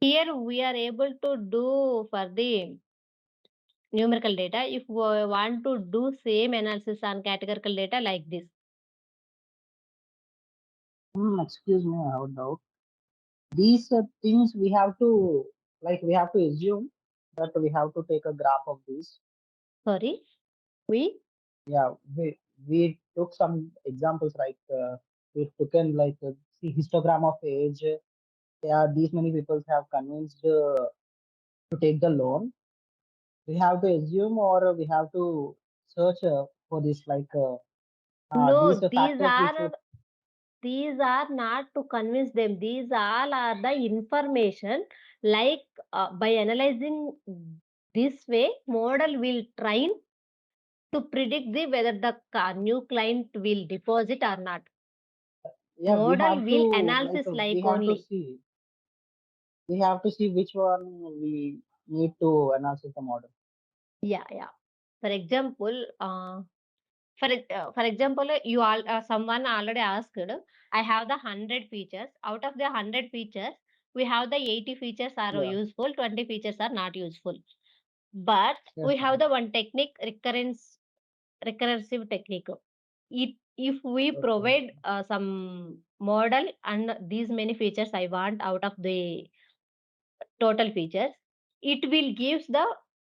Speaker 1: Here we are able to do for the numerical data. If we want to do same analysis on categorical data like this.
Speaker 3: Excuse me, I have a doubt. These things we have to, like, we have to assume that we have to take a graph of these.
Speaker 1: Sorry, we
Speaker 3: Yeah, we took some examples, like we took in like see histogram of age. Yeah, these many people have convinced to take the loan. We have to assume, or we have to search for this, like these
Speaker 1: no.
Speaker 3: factors we should.
Speaker 1: These are not to convince them. These all are the information. Like by analyzing this way, model will train to predict the whether the new client will deposit or not.
Speaker 3: Yeah, we
Speaker 1: Model
Speaker 3: have to,
Speaker 1: will
Speaker 3: like
Speaker 1: analysis
Speaker 3: we
Speaker 1: like
Speaker 3: have to
Speaker 1: only.
Speaker 3: see. We have to see which one we need to analyze the model.
Speaker 1: Yeah, yeah. For example, For example, you all someone already asked, I have the 100 features. Out of the 100 features, we have the 80 features are
Speaker 3: Yeah.
Speaker 1: useful, 20 features are not useful. But
Speaker 3: Yes,
Speaker 1: we have
Speaker 3: ma'am.
Speaker 1: the one technique, recursive technique. If we
Speaker 3: Okay.
Speaker 1: provide some model and these many features I want out of the total features, it will gives the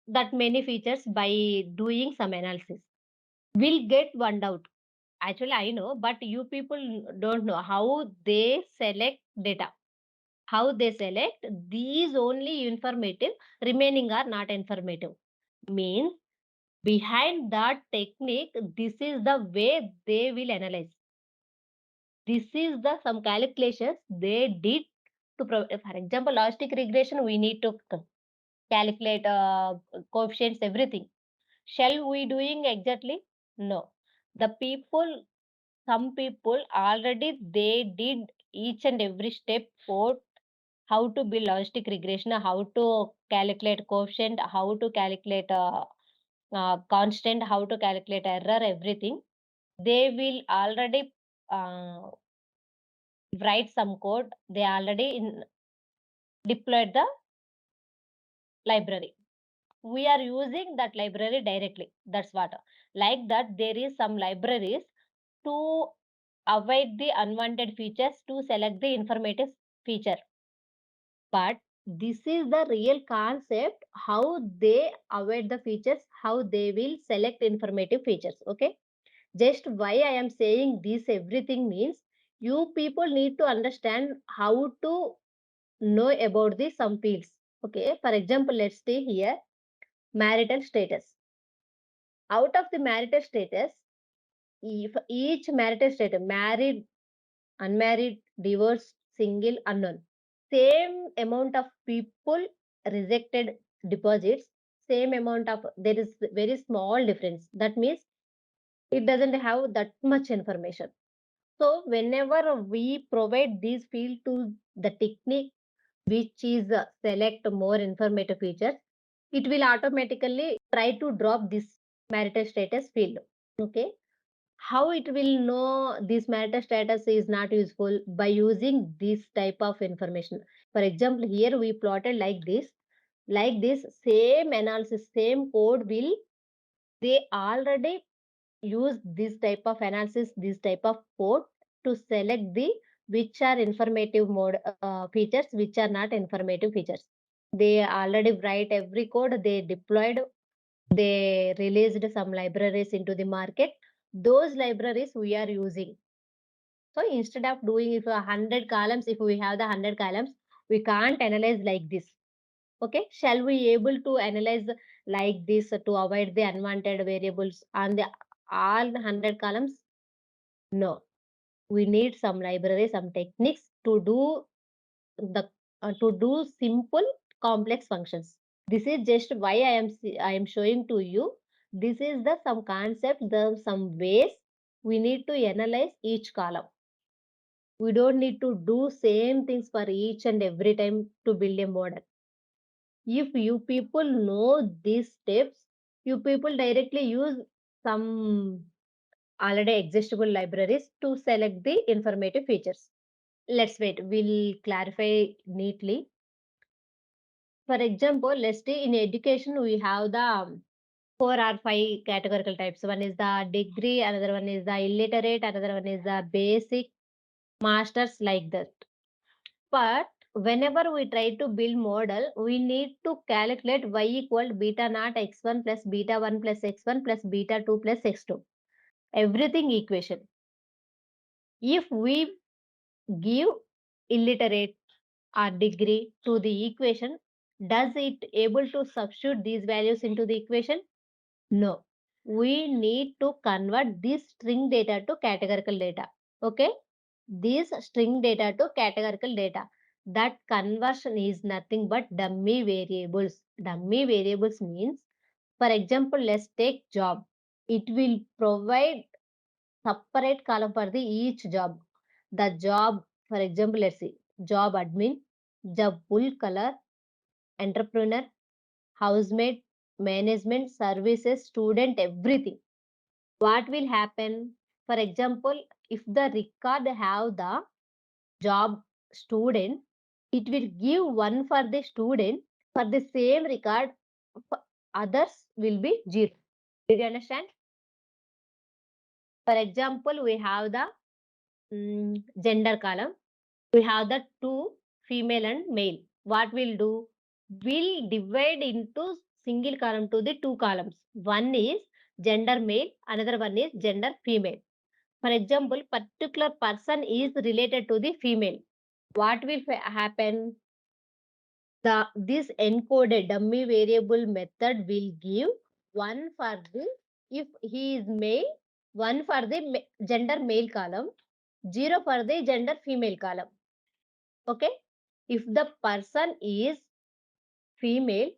Speaker 1: that many features by doing some analysis. We'll get one doubt. Actually, I know, but you people don't know how they select data. How they select these only informative, remaining are not informative. Means behind that technique, this is the way they will analyze. This is the some calculations they did to for example, logistic regression. We need to calculate coefficients, everything. Shall we doing exactly? No. The people, some people already they did each and every step for how to build logistic regression, how to calculate coefficient, how to calculate constant, how to calculate error, everything. They will already uh, write some code. They already deployed the library. We are using that library directly. That's what. Like that, there is some libraries to avoid the unwanted features to select the informative feature. But this is the real concept how they avoid the features, how they will select informative features. Okay. Just why I am saying this everything means you people need to understand how to know about the some fields. Okay. For example, let's stay here marital status. Out of the marital status, if each marital status, married, unmarried, divorced, single, unknown, same amount of people rejected deposits, same amount of, there is very small difference. That means it doesn't have that much information. So whenever we provide this field to the technique which is select more informative features, it will automatically try to drop this marital status field. Okay. How it will know this marital status is not useful? By using this type of information. For example, here we plotted like this. Like this, same analysis, same code will they already use this type of analysis, this type of code to select the which are informative mode features, which are not informative features. They already write every code, they deployed, they released some libraries into the market. Those libraries we are using. So instead of doing if 100 columns, if we have the 100 columns, we can't analyze like this. Okay, shall we able to analyze like this to avoid the unwanted variables on the all 100 columns? No, we need some library, some techniques to do the to do simple complex functions. This is just why I am showing to you. This is the some concept, the some ways we need to analyze each column. We don't need to do same things for each and every time to build a model. If you people know these steps, you people directly use some already existable libraries to select the informative features. Let's wait, we'll clarify neatly. For example, let's say in education, we have the four or five categorical types. One is the degree, another one is the illiterate, another one is the basic, masters, like that. But whenever we try to build model, we need to calculate y equal beta naught x1 plus beta 1 plus x1 plus beta 2 plus x2. Everything equation. If we give illiterate or degree to the equation, does it able to substitute these values into the equation? No. We need to convert this string data to categorical data. Okay. This string data to categorical data. That conversion is nothing but dummy variables. Dummy variables means, for example, let's take job. It will provide separate column for the each job. The job, for example, let's see, job admin, job full color, entrepreneur, housemaid, management, services, student, everything. What will happen? For example, if the record have the job student, it will give one for the student. For the same record, for others will be zero. Did you understand? For example, we have the gender column. We have the two female and male. What we'll do? We'll divide into single column to the two columns. One is gender male, another one is gender female. For example, particular person is related to the female. What will happen? This encoded dummy variable method will give one for the, if he is male, one for the gender male column, zero for the gender female column. Okay, if the person is female,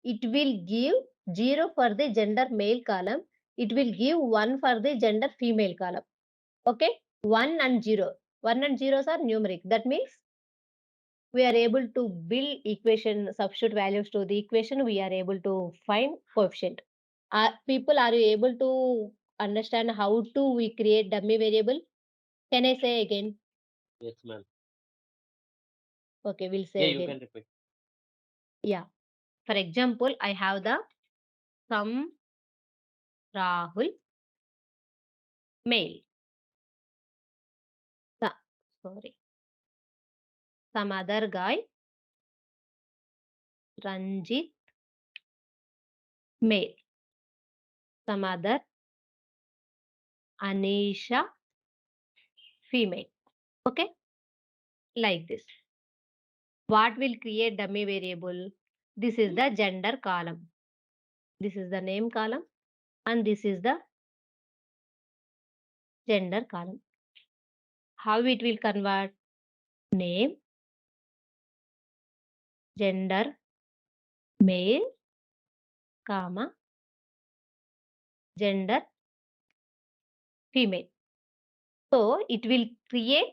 Speaker 1: it will give zero for the gender male column, it will give one for the gender female column. Okay, 1 and 0, 1 and 0s are numeric. That means we are able to build equation, substitute values to the equation, we are able to find coefficient. People, are you able to understand how to we create dummy variable? Can I say again?
Speaker 4: Yes, ma'am.
Speaker 1: Okay, we'll
Speaker 4: Yeah,
Speaker 1: say
Speaker 4: you
Speaker 1: again.
Speaker 4: can repeat.
Speaker 1: Yeah. For example, I have the some Rahul male. Sorry. Some other guy, Ranjit male. Some other, Anisha female. Okay, like this. What will create dummy variable? This is the gender column. This is the name column and this is the gender column. How it will convert? Name, gender, male, comma, gender, female. So it will create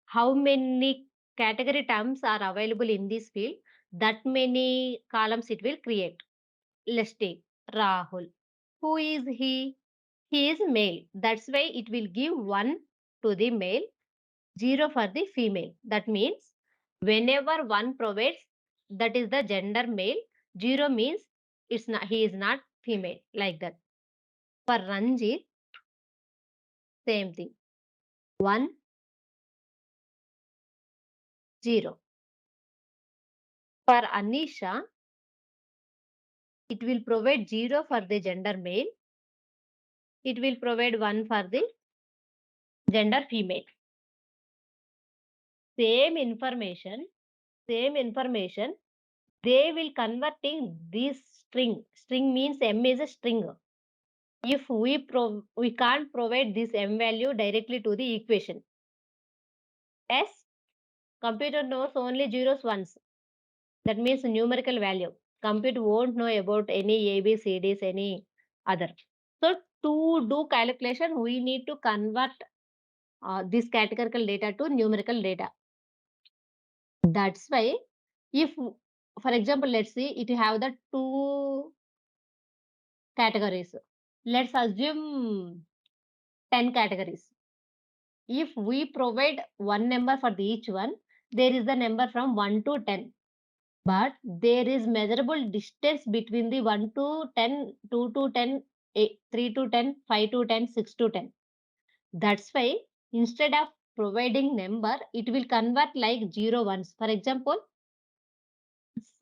Speaker 1: how many category terms are available in this field, that many columns it will create. Let's take Rahul. Who is he? He is male. That's why it will give 1 to the male, 0 for the female. That means whenever 1 provides, that is the gender male, 0 means it's not, he is not female, like that. For Ranjit, same thing. 1, 0. For Anisha, it will provide 0 for the gender male. It will provide 1 for the gender female. Same information, same information, they will converting this string. String means M is a string. If we can't provide this M value directly to the equation. S, computer knows only zeros ones. That means numerical value. Computer won't know about any ABCDs, any other. So to do calculation, we need to convert this categorical data to numerical data. That's why, if, for example, let's see, it have the two categories. Let's assume 10 categories. If we provide one number for each one, there is the number from 1 to 10. But there is measurable distance between the 1 to 10, 2 to 10, 3 to 10, 5 to 10, 6 to 10. That's why instead of providing number, it will convert like 0 ones. For example,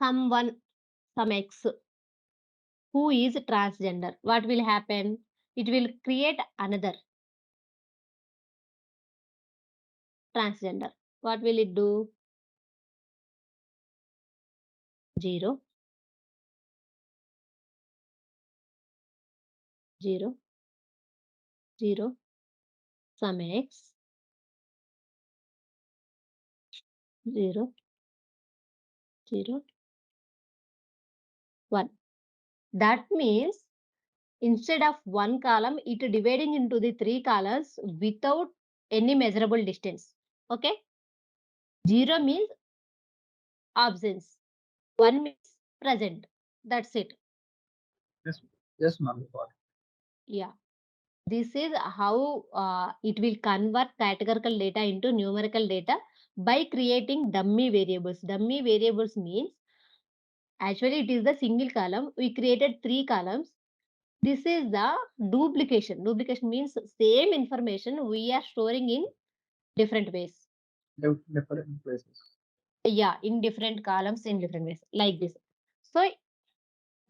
Speaker 1: someone, some X who is transgender. What will happen? It will create another transgender. What will it do? 0, 0, 0, some X, 0, 0, 1. That means instead of one column, it dividing into the 3 columns without any measurable distance. Okay. 0 means absence. 1 means present. That's it.
Speaker 3: Yes, yes, ma'am.
Speaker 1: Yeah. This is how it will convert categorical data into numerical data by creating dummy variables. Dummy variables means actually it is the single column. We created 3 columns. This is the duplication. Duplication means same information we are storing in different ways.
Speaker 3: Different places.
Speaker 1: Yeah, in different columns in different ways, like this. So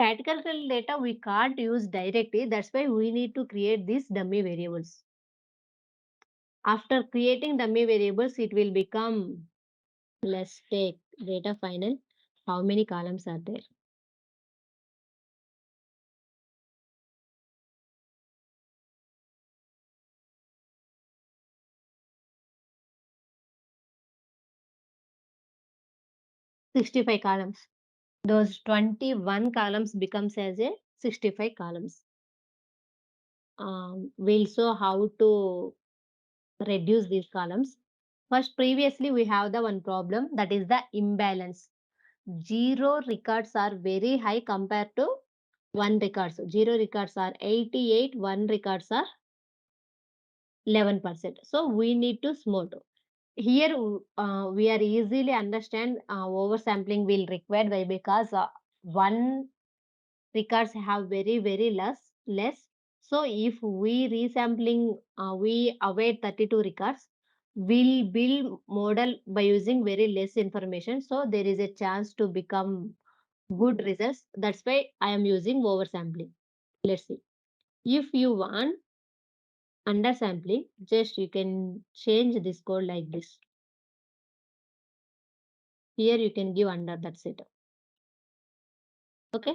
Speaker 1: categorical data we can't use directly. That's why we need to create these dummy variables. After creating dummy variables, it will become, let's take data final. How many columns are there? $65 columns. Those 21 columns becomes as a 65 columns. We'll show how to reduce these columns. First, previously we have the one problem, that is the imbalance. 0 records are very high compared to 1 records. 0 records are 88, 1 records are 11%. So we need to smooth. Here we are easily understand oversampling will required by, because 1 records have very less. So if we resampling, we await 32 records, we'll build model by using very less information. So there is a chance to become good results. That's why I am using oversampling. Let's see. If you want undersampling, just you can change this code like this. Here you can give under, that's it. Okay.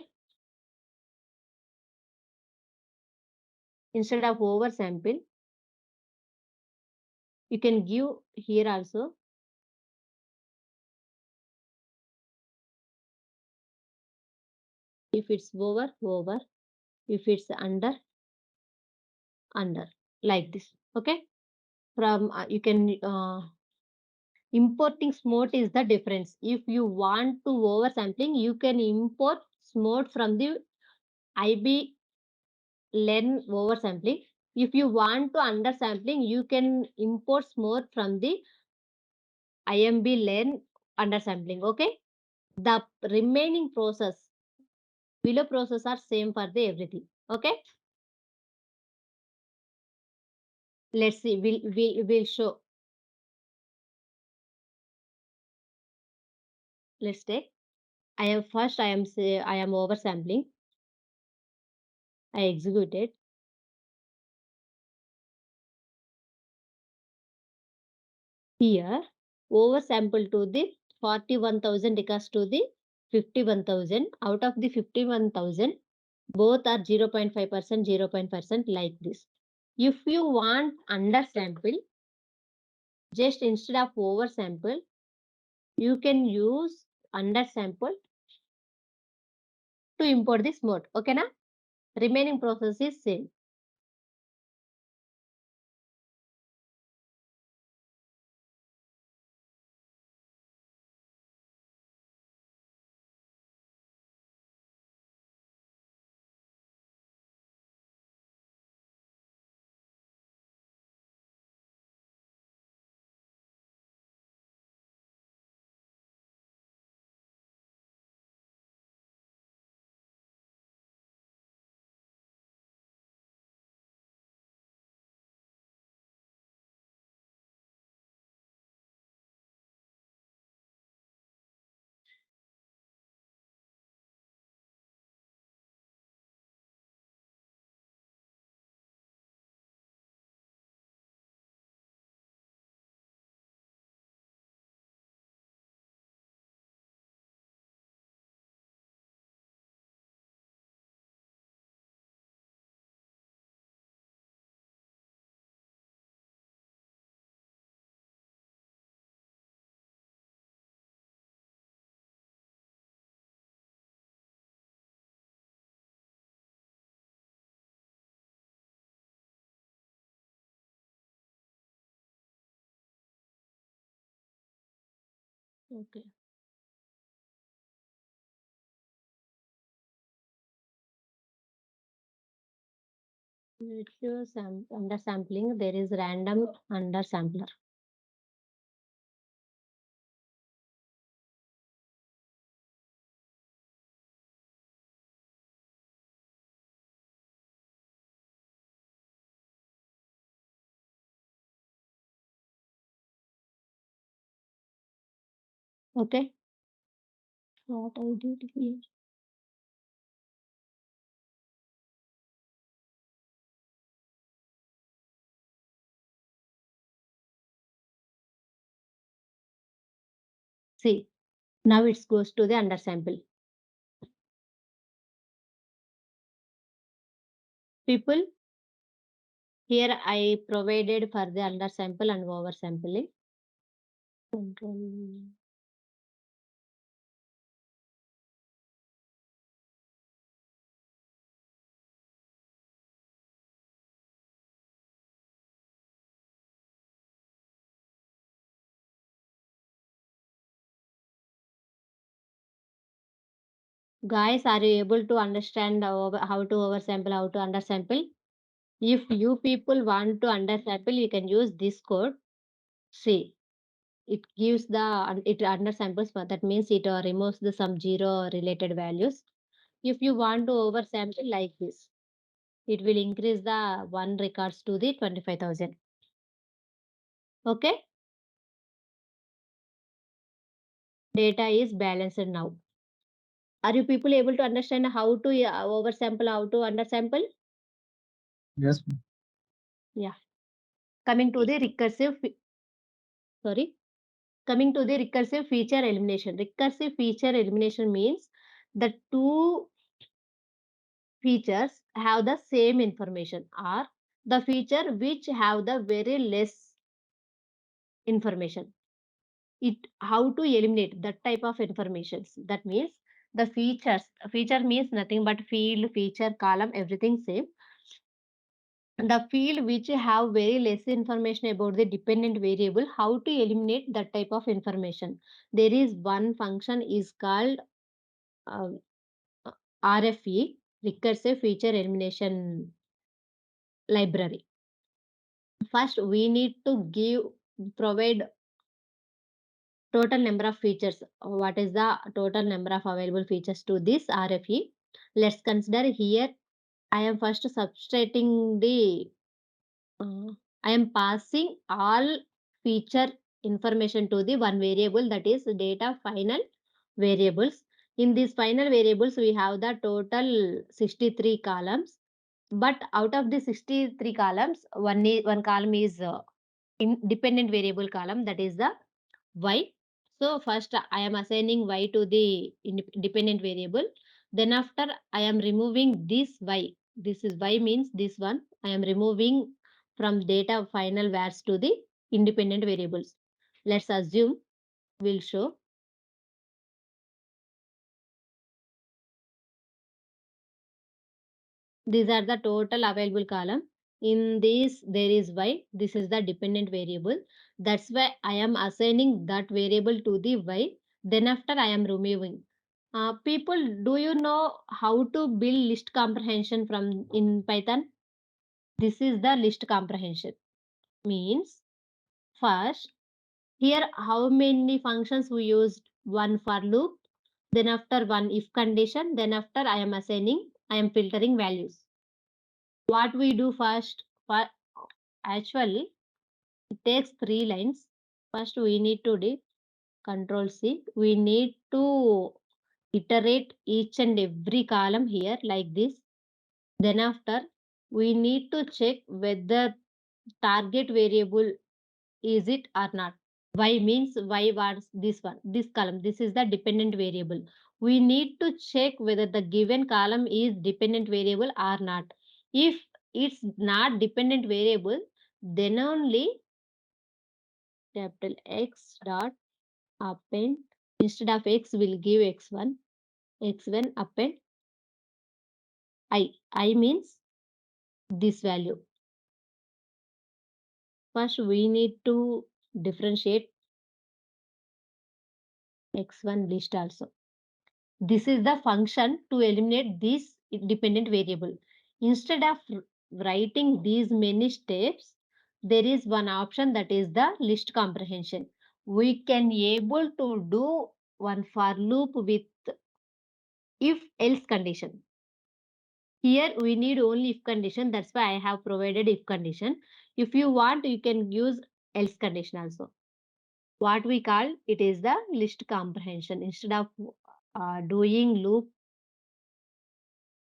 Speaker 1: Instead of oversample, you can give here also. If it's over, if it's under, like this. Okay. From you can importing smart is the difference. If you want to oversampling, you can import smart from the IB learn oversampling. If you want to undersampling, you can import smart from the IMB learn undersampling. Okay. The remaining process, below process are same for the everything. Okay. Let's see. We'll show. Let's take. I am oversampling. I executed. Here, oversample to the 41,000 records to the 51,000. Out of the 51,000, both are 0.5%, 0.5% like this. If you want undersample, just instead of oversample, you can use undersample to import this mode. Okay, na? Remaining process is same. Okay. Ratio undersampling, there is random undersampler. Okay. What I did here. See, now it goes to the undersample. People, here I provided for the undersample and oversampling. Control. Guys, are you able to understand how to oversample, how to undersample? If you people want to undersample, you can use this code. See, it gives the it undersamples, but that means it removes the some zero related values. If you want to oversample like this, it will increase the one records to the 25,000. Okay, data is balanced now. Are you people able to understand how to oversample, how to undersample?
Speaker 2: Yes.
Speaker 1: Yeah. Coming to the recursive, sorry. Coming to the recursive feature elimination. Recursive feature elimination means the two features have the same information or the feature which have the very less information. It how to eliminate that type of informations. That means the feature means nothing but field, feature, column, everything same. The field which have very less information about the dependent variable, how to eliminate that type of information. There is one function is called um, RFE, recursive feature elimination library. First, we need to provide total number of features. What is the total number of available features to this RFE? Let's consider here. I am first subtracting the. I am passing all feature information to the one variable, that is data final variables. In these final variables, we have the total 63 columns. But out of the 63 columns, one column is independent variable column, that is the y. So first I am assigning y to the dependent variable. Then after I am removing this y. This is y means this one. I am removing from data final vars to the independent variables. Let's assume will show these are the total available column. In this there is y. This is the dependent variable. That's why I am assigning that variable to the y. Then after I am removing. People, do you know how to build list comprehension from in Python? This is the list comprehension. Means first here how many functions we used? One for loop, then after one if condition, then after I am assigning, I am filtering values. What we do first? For actually it takes three lines. First we need to do control C. We need to iterate each and every column here like this. Then after we need to check whether target variable is it or not. Y means y was this one, this column. This is the dependent variable. We need to check whether the given column is dependent variable or not. If it's not dependent variable, then only capital X dot append, instead of X will give X1, X1 append I. I means this value. First we need to differentiate X1 list also. This is the function to eliminate this dependent variable. Instead of writing these many steps, there is one option, that is the list comprehension. We can able to do one for loop with if else condition. Here we need only if condition. That's why I have provided if condition. If you want, you can use else condition also. What we call it is the list comprehension. Instead of doing loop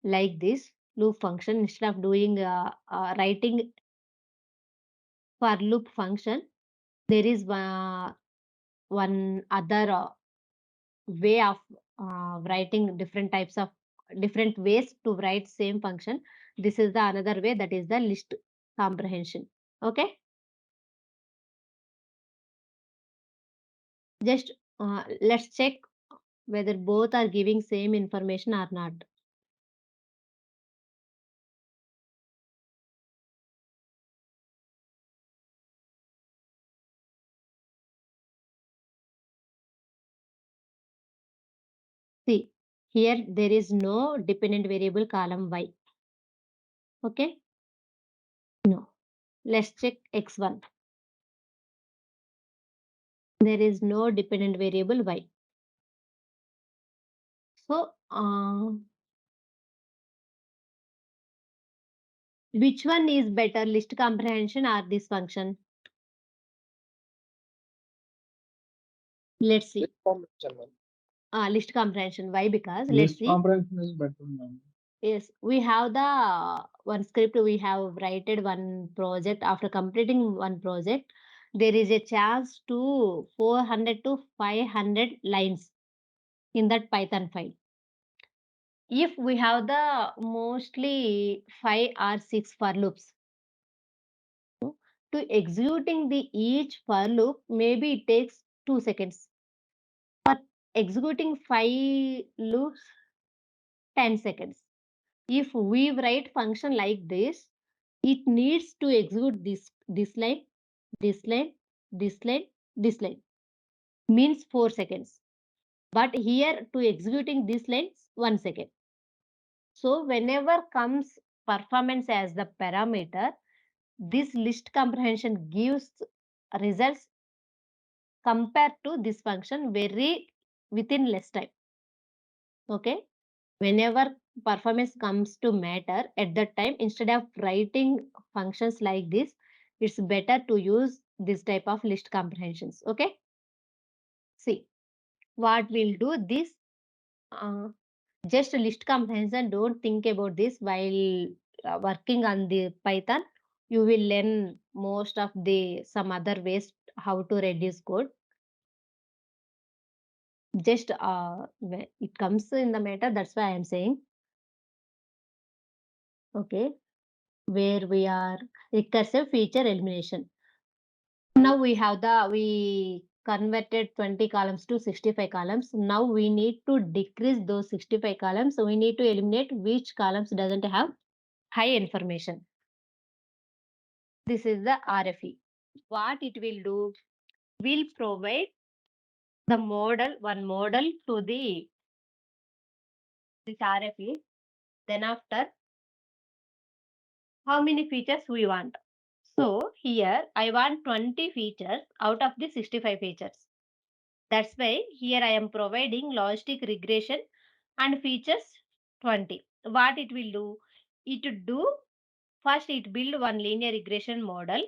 Speaker 1: like this, loop function, instead of doing writing for loop function, there is one other way of writing different types of different ways to write same function. This is the another way, that is the list comprehension. Okay, just let's check whether both are giving same information or not. See, here there is no dependent variable column y. Okay, no. Let's check x1. There is no dependent variable y. So which one is better, list comprehension or this function? Let's see. List comprehension. Why? Because let's
Speaker 3: List
Speaker 1: see.
Speaker 3: comprehension is better now.
Speaker 1: Yes, we have the one script. We have written one project. After completing one project, there is a chance to 400 to 500 lines in that Python file. If we have the mostly 5 or 6 for loops, to executing the each for loop, maybe it takes 2 seconds. For executing 5 loops, 10 seconds. If we write function like this, it needs to execute this line, this line, this line, this line. Means 4 seconds. But here to executing this lines 1 second. So whenever comes performance as the parameter, this list comprehension gives results compared to this function very within less time. Okay. Whenever performance comes to matter, at that time, instead of writing functions like this, it's better to use this type of list comprehensions. Okay. See, what we'll do this, uh, just a list comprehension. Don't think about this while working on the Python. You will learn most of the some other ways how to reduce code. Just it comes in the matter. That's why I am saying. Okay, where we are recursive feature elimination. Now we converted 20 columns to 65 columns. Now we need to decrease those 65 columns. So we need to eliminate which columns doesn't have high information. This is the RFE. What it will do, will provide the model, one model to the this RFE. Then after, how many features we want. So here I want 20 features out of the 65 features. That's why here I am providing logistic regression and features 20. What it will do? It will do, first it build one linear regression model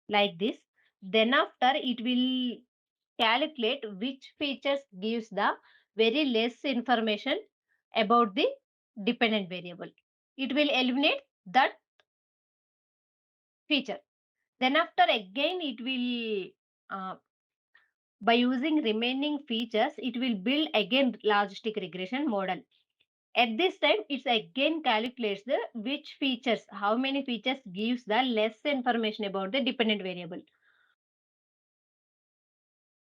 Speaker 1: like this. Then after it will calculate which features gives the very less information about the dependent variable. It will eliminate that feature. Then after again it will by using remaining features, it will build again logistic regression model. At this time, it again calculates the which features, how many features gives the less information about the dependent variable.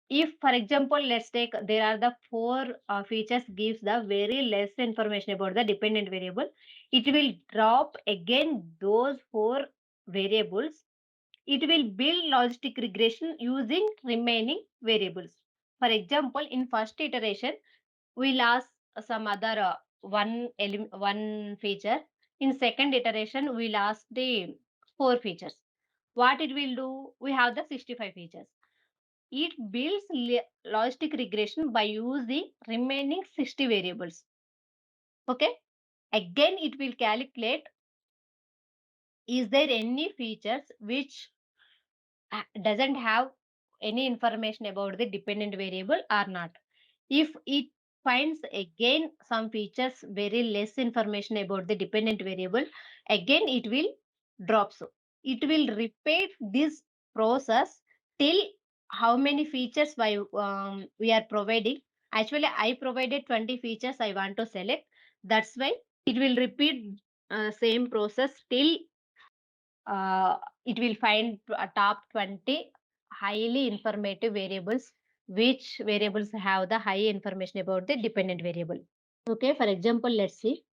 Speaker 1: If, for example, let's take there are the 4 features gives the very less information about the dependent variable, it will drop again those 4 variables. It will build logistic regression using remaining variables. For example, in first iteration, we lost some other one feature. In second iteration, we'll ask the 4 features. What it will do? We have the 65 features. It builds logistic regression by using remaining 60 variables. Okay. Again, it will calculate is there any features which doesn't have any information about the dependent variable or not. If it finds again some features very less information about the dependent variable, again it will drop. So it will repeat this process till how many features we are providing. Actually, I provided 20 features I want to select. That's why it will repeat same process till uh, it will find a top 20 highly informative variables, which variables have the high information about the dependent variable. Okay, for example, let's see.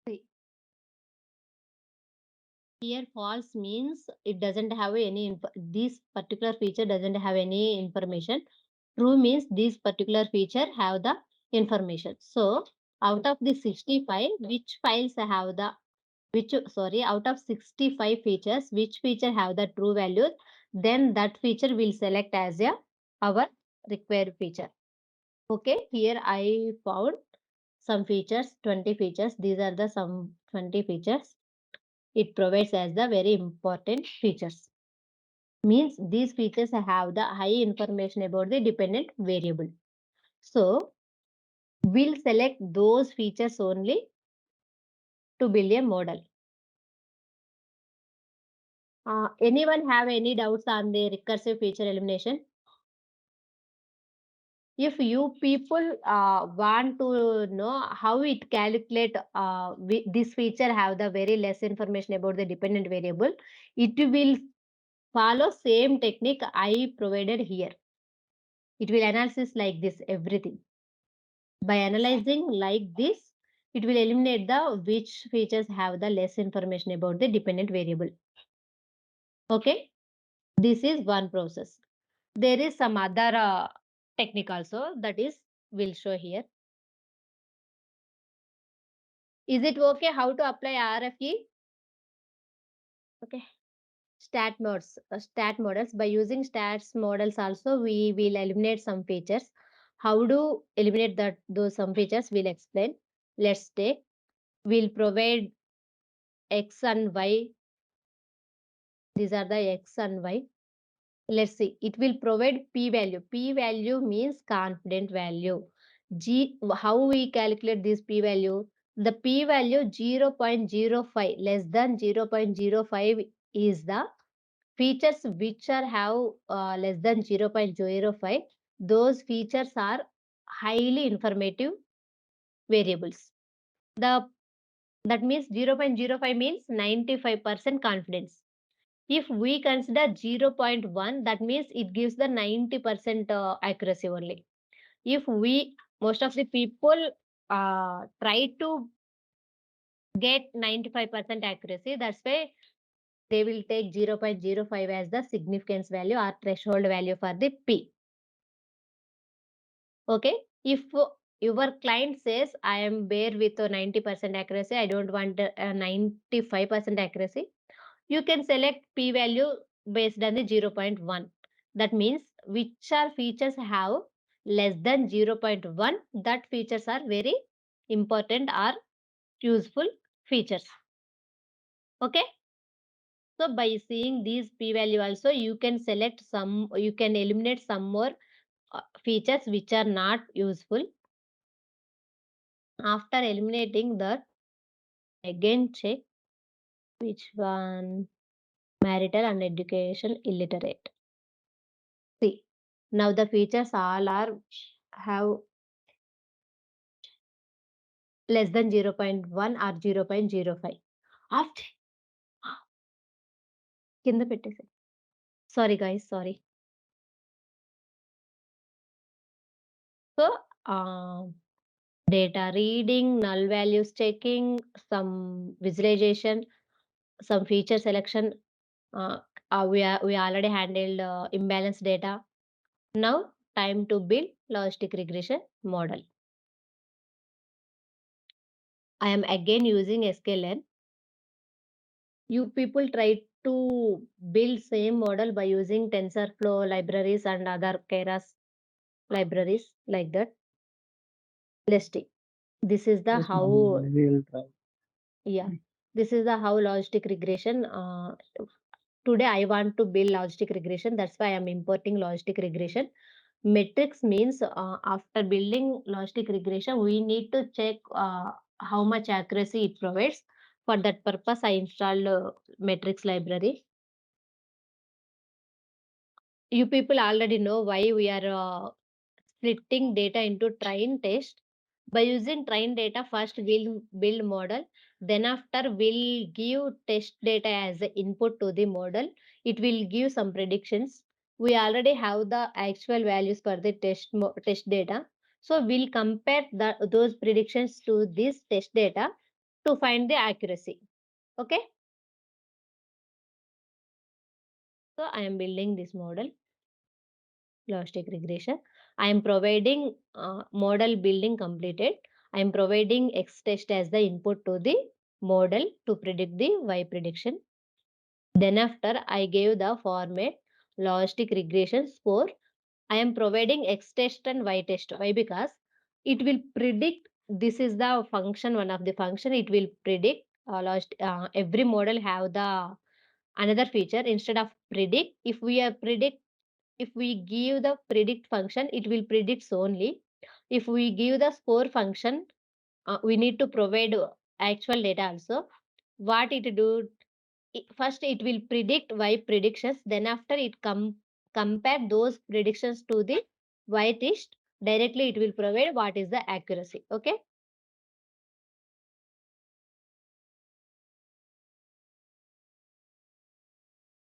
Speaker 1: See, here false means it doesn't have any this particular feature doesn't have any information. True means this particular feature have the information. So out of the 65, which files have the which sorry out of 65 features, which feature have the true values, then that feature will select as a our required feature. Okay, here I found some features, 20 features. These are the some 20 features. It provides as the very important features. Means these features have the high information about the dependent variable. So we'll select those features only to build a model. Anyone have any doubts on the recursive feature elimination? If you people want to know how it calculate this feature have the very less information about the dependent variable, it will follow same technique I provided here. It will analysis like this everything. By analyzing like this, it will eliminate the which features have the less information about the dependent variable. Okay, this is one process. There is some other technique also, that is will show here. Is it okay how to apply RFE? Okay. Stat models. By using stats models also, we will eliminate some features. How to eliminate that those some features we'll explain. Let's take. We'll provide X and Y. These are the X and Y. Let's see. It will provide P value. P value means confident value. How we calculate this P value? The P value 0.05 less than 0.05 is the features which are have less than 0.05. Those features are highly informative variables. That means 0.05 means 95% confidence. If we consider 0.1, that means it gives the 90% accuracy only. If we most of the people try to get 95% accuracy, that's why they will take 0.05 as the significance value or threshold value for the P. Okay. If your client says, I am bare with a 90% accuracy, I don't want a 95% accuracy, you can select P value based on the 0.1. That means which are features have less than 0.1, that features are very important or useful features. Okay. So by seeing these p value also, you can select some, you can eliminate some more features which are not useful. After eliminating that, again check which one marital and education illiterate. See, now the features all are have less than 0.1 or 0.05. After కింద పెట్టేసి sorry guys sorry. So data reading, null values checking, some visualization, some feature selection. We already handled imbalance data. Now time to build logistic regression model. I am again using scikit-learn. You people try to build same model by using TensorFlow libraries and other Keras libraries like that. Let's see. This is the
Speaker 3: Yes,
Speaker 1: how.
Speaker 3: ma'am, we will try.
Speaker 1: Yeah, this is the how logistic regression. Today I want to build logistic regression. That's why I'm importing logistic regression. Metrics means after building logistic regression, we need to check how much accuracy it provides. For that purpose, I installed metrics library. You people already know why we are splitting data into train test. By using train data, first we'll build model, then after we'll give test data as the input to the model. It will give some predictions. We already have the actual values for the test data. So we'll compare those predictions to this test data to find the accuracy. Okay. So I am building this model. Logistic regression. I am providing model building completed. I am providing X test as the input to the model to predict the Y prediction. Then after I gave the format logistic regression score. I am providing X test and Y test. Why? Because it will predict. This is the function, one of the function. It will predict. Every model have the another feature instead of predict. If we are predict, if we give the predict function, it will predict only. If we give the score function, we need to provide actual data also. What it do? First, it will predict Y predictions. Then after it compare those predictions to the Y test. Directly, it will provide what is the accuracy. Okay.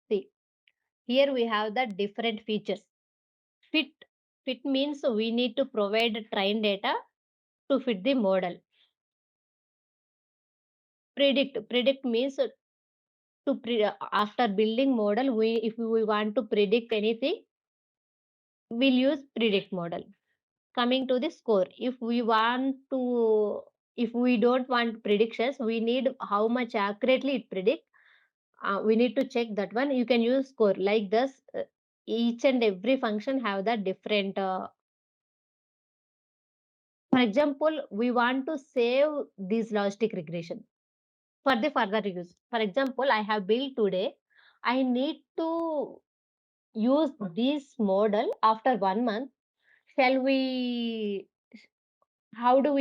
Speaker 1: See, here we have the different features. Fit. Fit means we need to provide train data to fit the model. Predict means after building model, we if we want to predict anything, we'll use predict model. Coming to the score, if we don't want predictions, we need how much accurately it predict. We need to check that one. You can use score like this. Each and every function have the different. For example, we want to save this logistic regression for the further use. For example, I have built today. I need to use this model after 1 month. Shall we? How do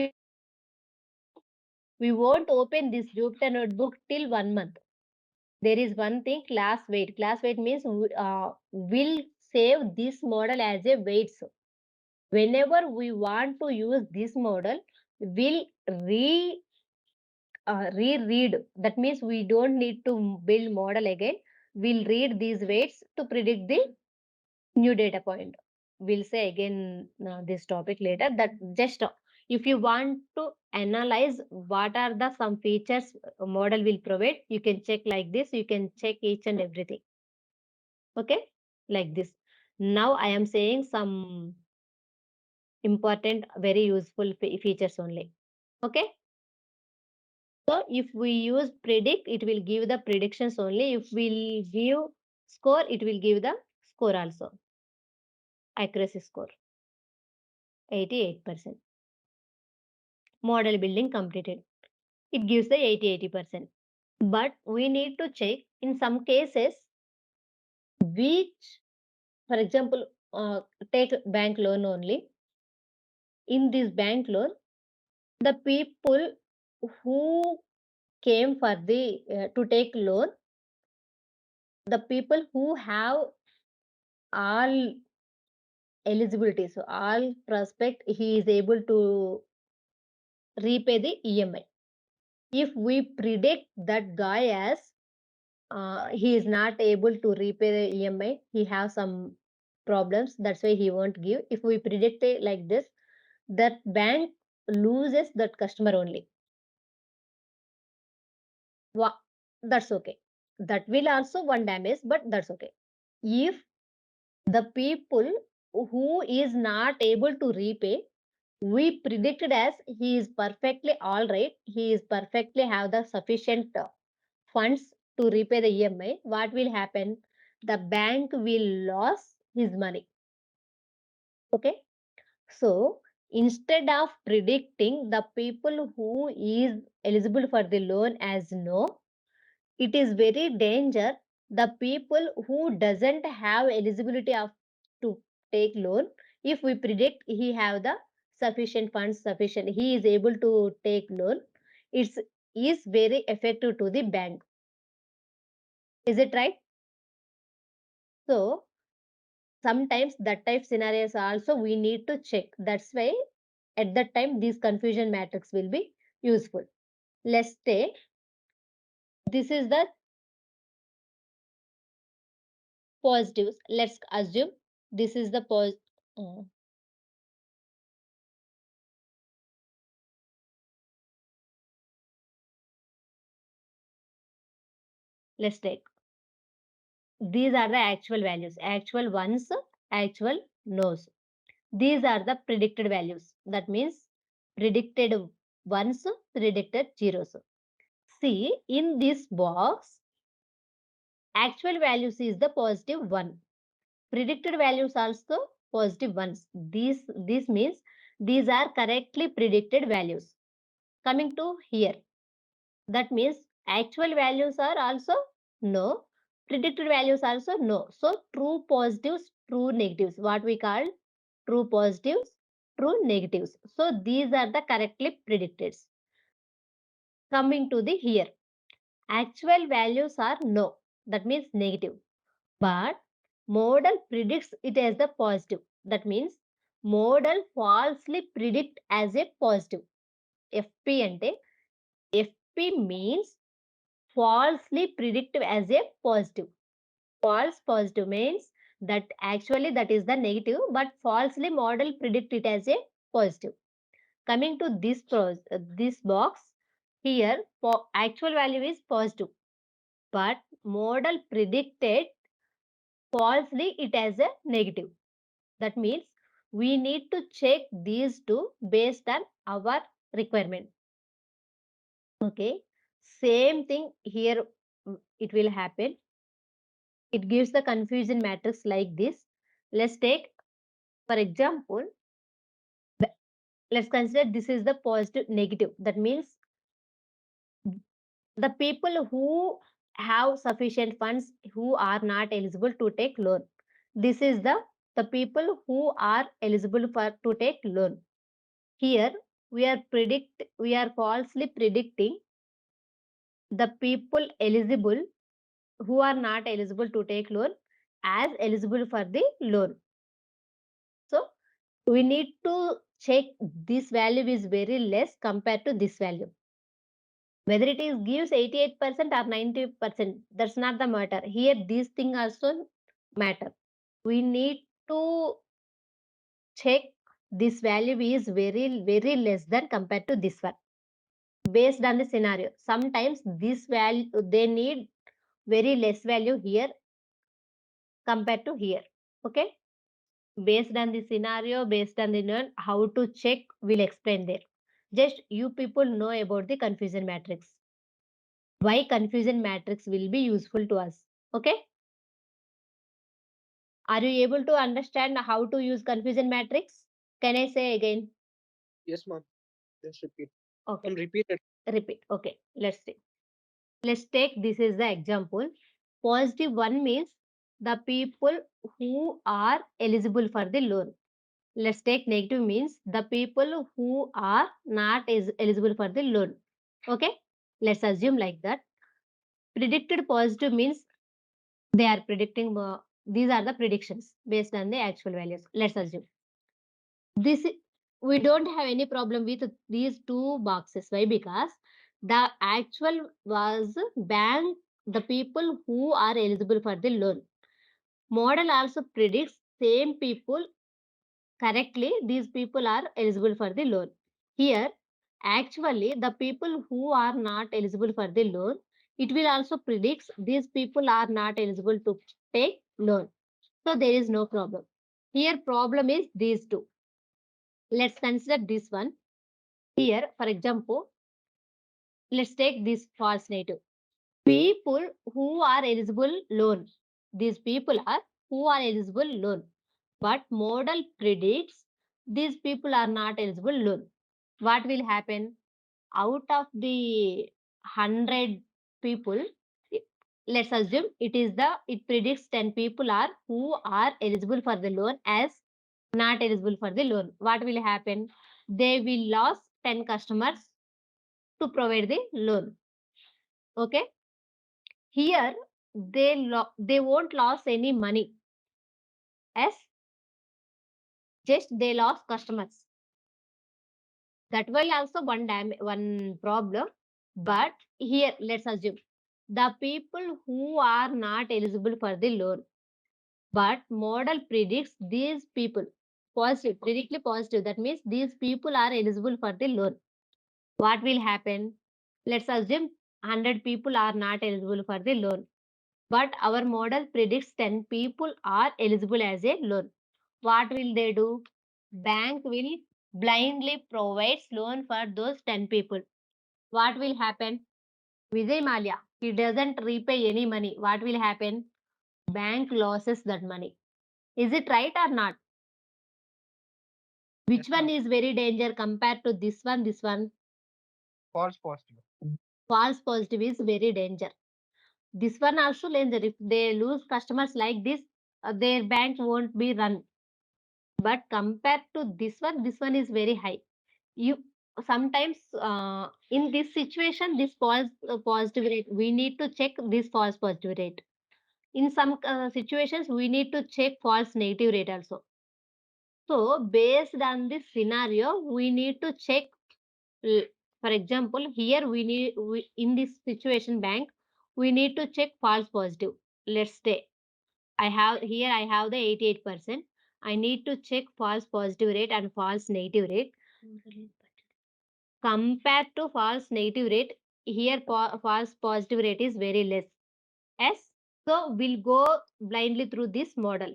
Speaker 1: we won't open this Jupyter notebook till 1 month. There is one thing, class weight. Class weight means we'll save this model as a weight. So whenever we want to use this model, we'll reread. That means we don't need to build model again. We'll read these weights to predict the new data point. We'll say again this topic later. That just if you want to analyze what are the some features a model will provide, you can check like this. You can check each and everything. Okay, like this. Now I am saying some important, very useful features only. Okay. So if we use predict, it will give the predictions only. If we give score, it will give the score also. Accuracy score 88%. Model building completed. It gives the 80%. But we need to check in some cases which, for example, take bank loan only. In this bank loan, the people who came for the to take loan, the people who have all eligibility, so all prospect, he is able to repay the EMI. If we predict that guy as he is not able to repay the EMI, he has some problems, that's why he won't give. If we predict it like this, that bank loses that customer only. That's okay. That will also one damage, but that's okay. If the people who is not able to repay, we predicted as he is perfectly all right, he is perfectly have the sufficient funds to repay the EMI, what will happen? The bank will lose his money. Okay. So instead of predicting the people who is eligible for the loan as no, it is very danger the people who doesn't have eligibility of to take loan. If we predict he have the sufficient funds, sufficient, he is able to take loan, it's is very effective to the bank. Is it right? So sometimes that type scenarios also we need to check. That's why at that time these confusion matrix will be useful. Let's take this is the positives. Let's assume this is the let's take these are the actual values, actual ones, actual no's. These are the predicted values. That means predicted ones, predicted zeros. See, in this box, actual values is the positive 1. Predicted values also positive ones. This means these are correctly predicted values. Coming to here, that means actual values are also no, predicted values also no. So true positives, true negatives, what we call true positives, true negatives. So these are the correctly predicted. Coming to the here, actual values are no, that means negative, but model predicts it as the positive. That means model falsely predict as a positive. FP ante FP means falsely predict as a positive. False positive means that actually that is the negative, but falsely model predict it as a positive. Coming to this box here, for actual value is positive, but model predicted falsely it as a negative. That means we need to check these two based on our requirement. Okay, same thing here, it will happen. It gives the confusion matrix like this. Let's take, for example, let's consider this is the positive negative. That means the people who have sufficient funds who are not eligible to take loan. This is the people who are eligible for to take loan. Here we are falsely predicting the people eligible who are not eligible to take loan as eligible for the loan. So we need to check this value is very less compared to this value. Whether it is gives 88% or 90%, that's not the matter. Here this thing also matter. We need to check this value is very less than compared to this one based on the scenario. Sometimes this value they need very less value here compared to here. Okay, based on the scenario, based on the learn how to check, we'll explain there. Just you people know about the confusion matrix, why confusion matrix will be useful to us. Okay, are you able to understand how to use confusion matrix? Can I say again?
Speaker 2: Yes, ma'am. Just repeat.
Speaker 1: Okay,
Speaker 2: Repeat it.
Speaker 1: repeat. Okay, let's see. Let's take this is the example. Positive 1 means the people who are eligible for the loan. Let's take negative means the people who are not is eligible for the loan. Okay, let's assume like that. Predicted positive means they are predicting, these are the predictions based on the actual values. Let's assume this we don't have any problem with these two boxes. Why? Because the actual was bank, the people who are eligible for the loan. Model also predicts same people correctly, these people are eligible for the loan. Here, actually, the people who are not eligible for the loan, it will also predicts these people are not eligible to take loan. So there is no problem. Here, problem is these two. Let's consider this one. Here, for example, let's take this false negative. People who are eligible loan. These people are who are eligible loan. But model predicts these people are not eligible loan. What will happen? Out of the 100 people, let's assume it predicts 10 people are who are eligible for the loan as not eligible for the loan. What will happen? They will lose 10 customers to provide the loan. Okay. Here they won't lose any money as just they lost customers. That will also one problem. But here let's assume the people who are not eligible for the loan, but model predicts these people positive, predictly positive. That means these people are eligible for the loan. What will happen? Let's assume 100 people are not eligible for the loan, but our model predicts 10 people are eligible as a loan. What will they do? Bank will blindly provide loan for those 10 people. What will happen? Vijay Malia, he doesn't repay any money. What will happen? Bank loses that money. Is it right or not? Which
Speaker 2: Yes,
Speaker 1: one
Speaker 2: ma'am.
Speaker 1: is very danger compared to this one? This one,
Speaker 2: False positive.
Speaker 1: false positive is very danger. This one also danger. If they lose customers like this, their bank won't be run. But compared to this one is very high. You sometimes in this situation, this false positive rate, we need to check this false positive rate. In some situations, we need to check false negative rate also. So based on this scenario, we need to check. l- For example, here in this situation bank, we need to check false positive. Let's say I have the 88%. I need to check false positive rate and false negative rate. Compared to false negative rate, here false positive rate is very less. Yes. So we'll go blindly through this model.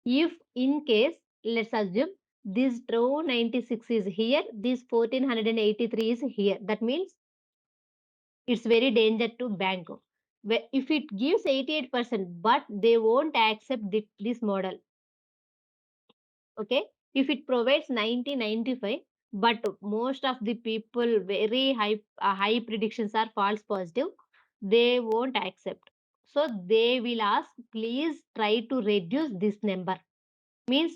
Speaker 1: If in case, let's assume this 296 is here, this 1483 is here. That means it's very danger to bank. If it gives 88%, but they won't accept this model. Okay. If it provides 90, 95, but most of the people very high predictions are false positive, they won't accept. So they will ask, please try to reduce this number. Means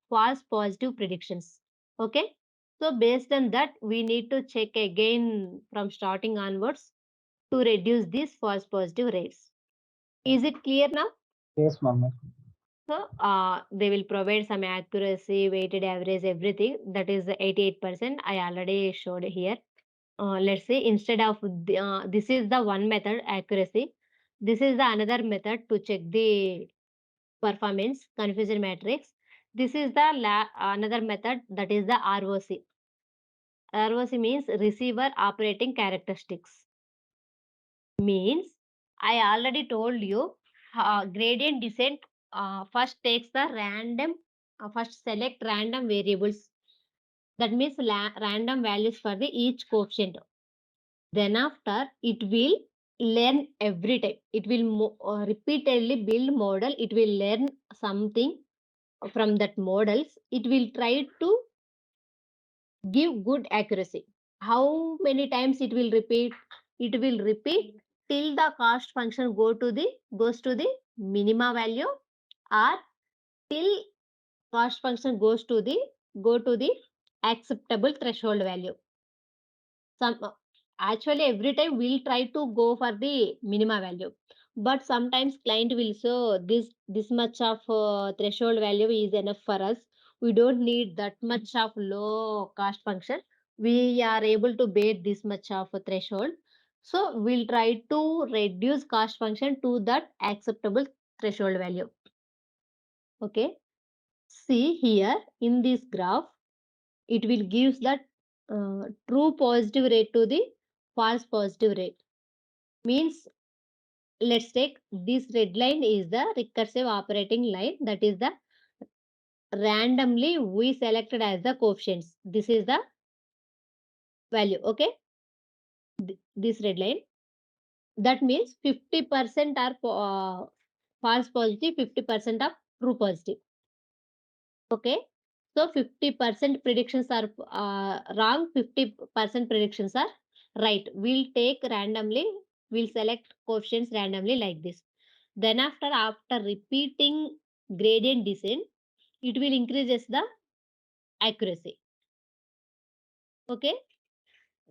Speaker 1: false positive predictions. Okay. So based on that, we need to check again from starting onwards to reduce these false positive rates. Is it clear now?
Speaker 3: Yes, ma'am.
Speaker 1: So they will provide some accuracy, weighted average, everything. That is 88%. I already showed here. Let's say instead of this is the one method accuracy. This is the another method to check the performance confusion matrix. This is the another method, that is the ROC. ROC means receiver operating characteristics. Means I already told you gradient descent first takes the random first select random variables, that means random values for the each coefficient. Then after it will learn every time, it will repeatedly build model, it will learn something from that models, it will try to give good accuracy. How many times it will repeat? It will repeat till the cost function goes to the minima value, or till cost function go to the acceptable threshold value. Some actually every time we'll try to go for the minima value, but sometimes client will say this much of threshold value is enough for us. We don't need that much of low cost function. We are able to bear this much of a threshold. So we'll try to reduce cost function to that acceptable threshold value. Okay. See here in this graph, it will give that true positive rate to the false positive rate. Means, let's take this red line is the recursive operating line, that is the randomly we selected as the coefficients. This is the value. Okay. This red line, that means 50% are false positive, 50% of true positive. Okay. So 50% predictions are wrong, 50% predictions are right. We'll take randomly, we'll select coefficients randomly like this. Then after repeating gradient descent, it will increases the accuracy. Okay.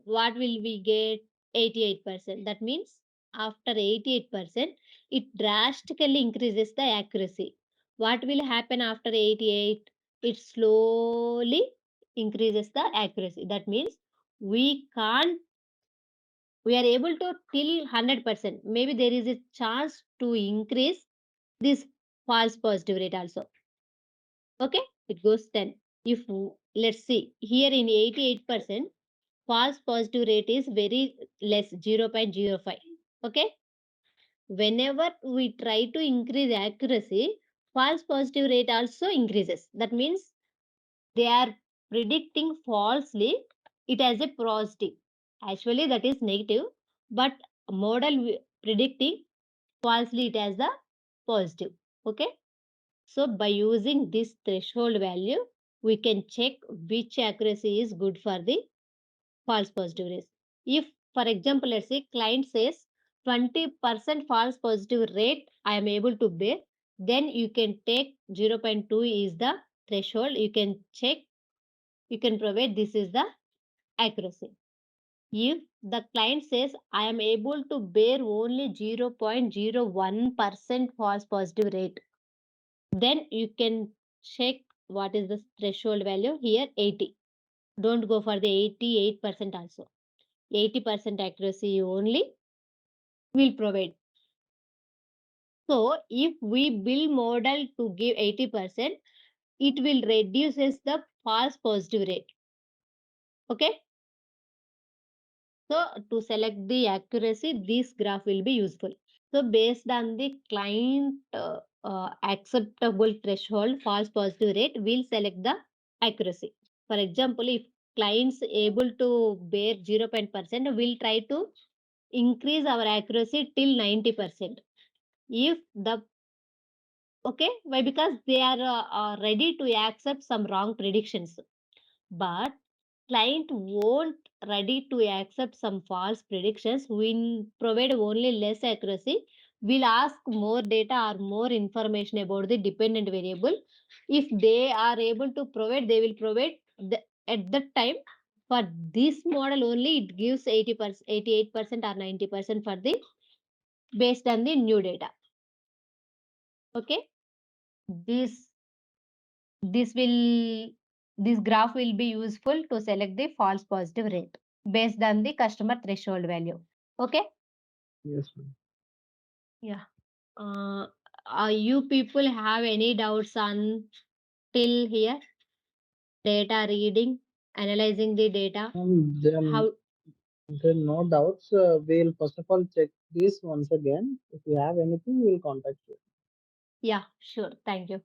Speaker 1: What will we get? 88%. That means after 88%, it drastically increases the accuracy. What will happen after 88? It slowly increases the accuracy. That means we can't, we are able to till 100%. Maybe there is a chance to increase this false positive rate also. Okay, it goes 10. If let's see here in 88%, false positive rate is very less, 0.05. Okay. Whenever we try to increase accuracy, false positive rate also increases. That means they are predicting falsely, it has a positive. Actually, that is negative, but model predicting falsely, it has the positive. Okay. So by using this threshold value, we can check which accuracy is good for the false positive rate. If, for example, let's say client says 20% false positive rate I am able to bear, then you can take 0.2 is the threshold. You can check, you can provide this is the accuracy. If the client says I am able to bear only 0.01% false positive rate, then you can check what is the threshold value here, 80. Don't go for the 88% also. 80% accuracy only will provide. So if we build model to give 80%, it will reduces the false positive rate. Okay. So to select the accuracy, this graph will be useful. So based on the client acceptable threshold false positive rate, we'll select the accuracy. For example, if clients able to bear 0%, we'll try to increase our accuracy till 90%. If the okay, why? Because they are ready to accept some wrong predictions, but client won't ready to accept some false predictions. We provide only less accuracy. We'll ask more data or more information about the dependent variable. If they are able to provide, they will provide at that time. For this model only, it gives 80%, 88% or 90% for the based on the new data. Okay. This this will this graph will be useful to select the false positive rate based on the customer threshold value. Okay.
Speaker 3: Yes, ma'am.
Speaker 1: Yeah. uh, you people have any doubts on till here? Data reading, analyzing the data,
Speaker 3: Then
Speaker 1: how?
Speaker 3: there no doubts. We'll first of all check this once again. If you have anything, we'll contact you.
Speaker 1: Yeah, sure, thank you.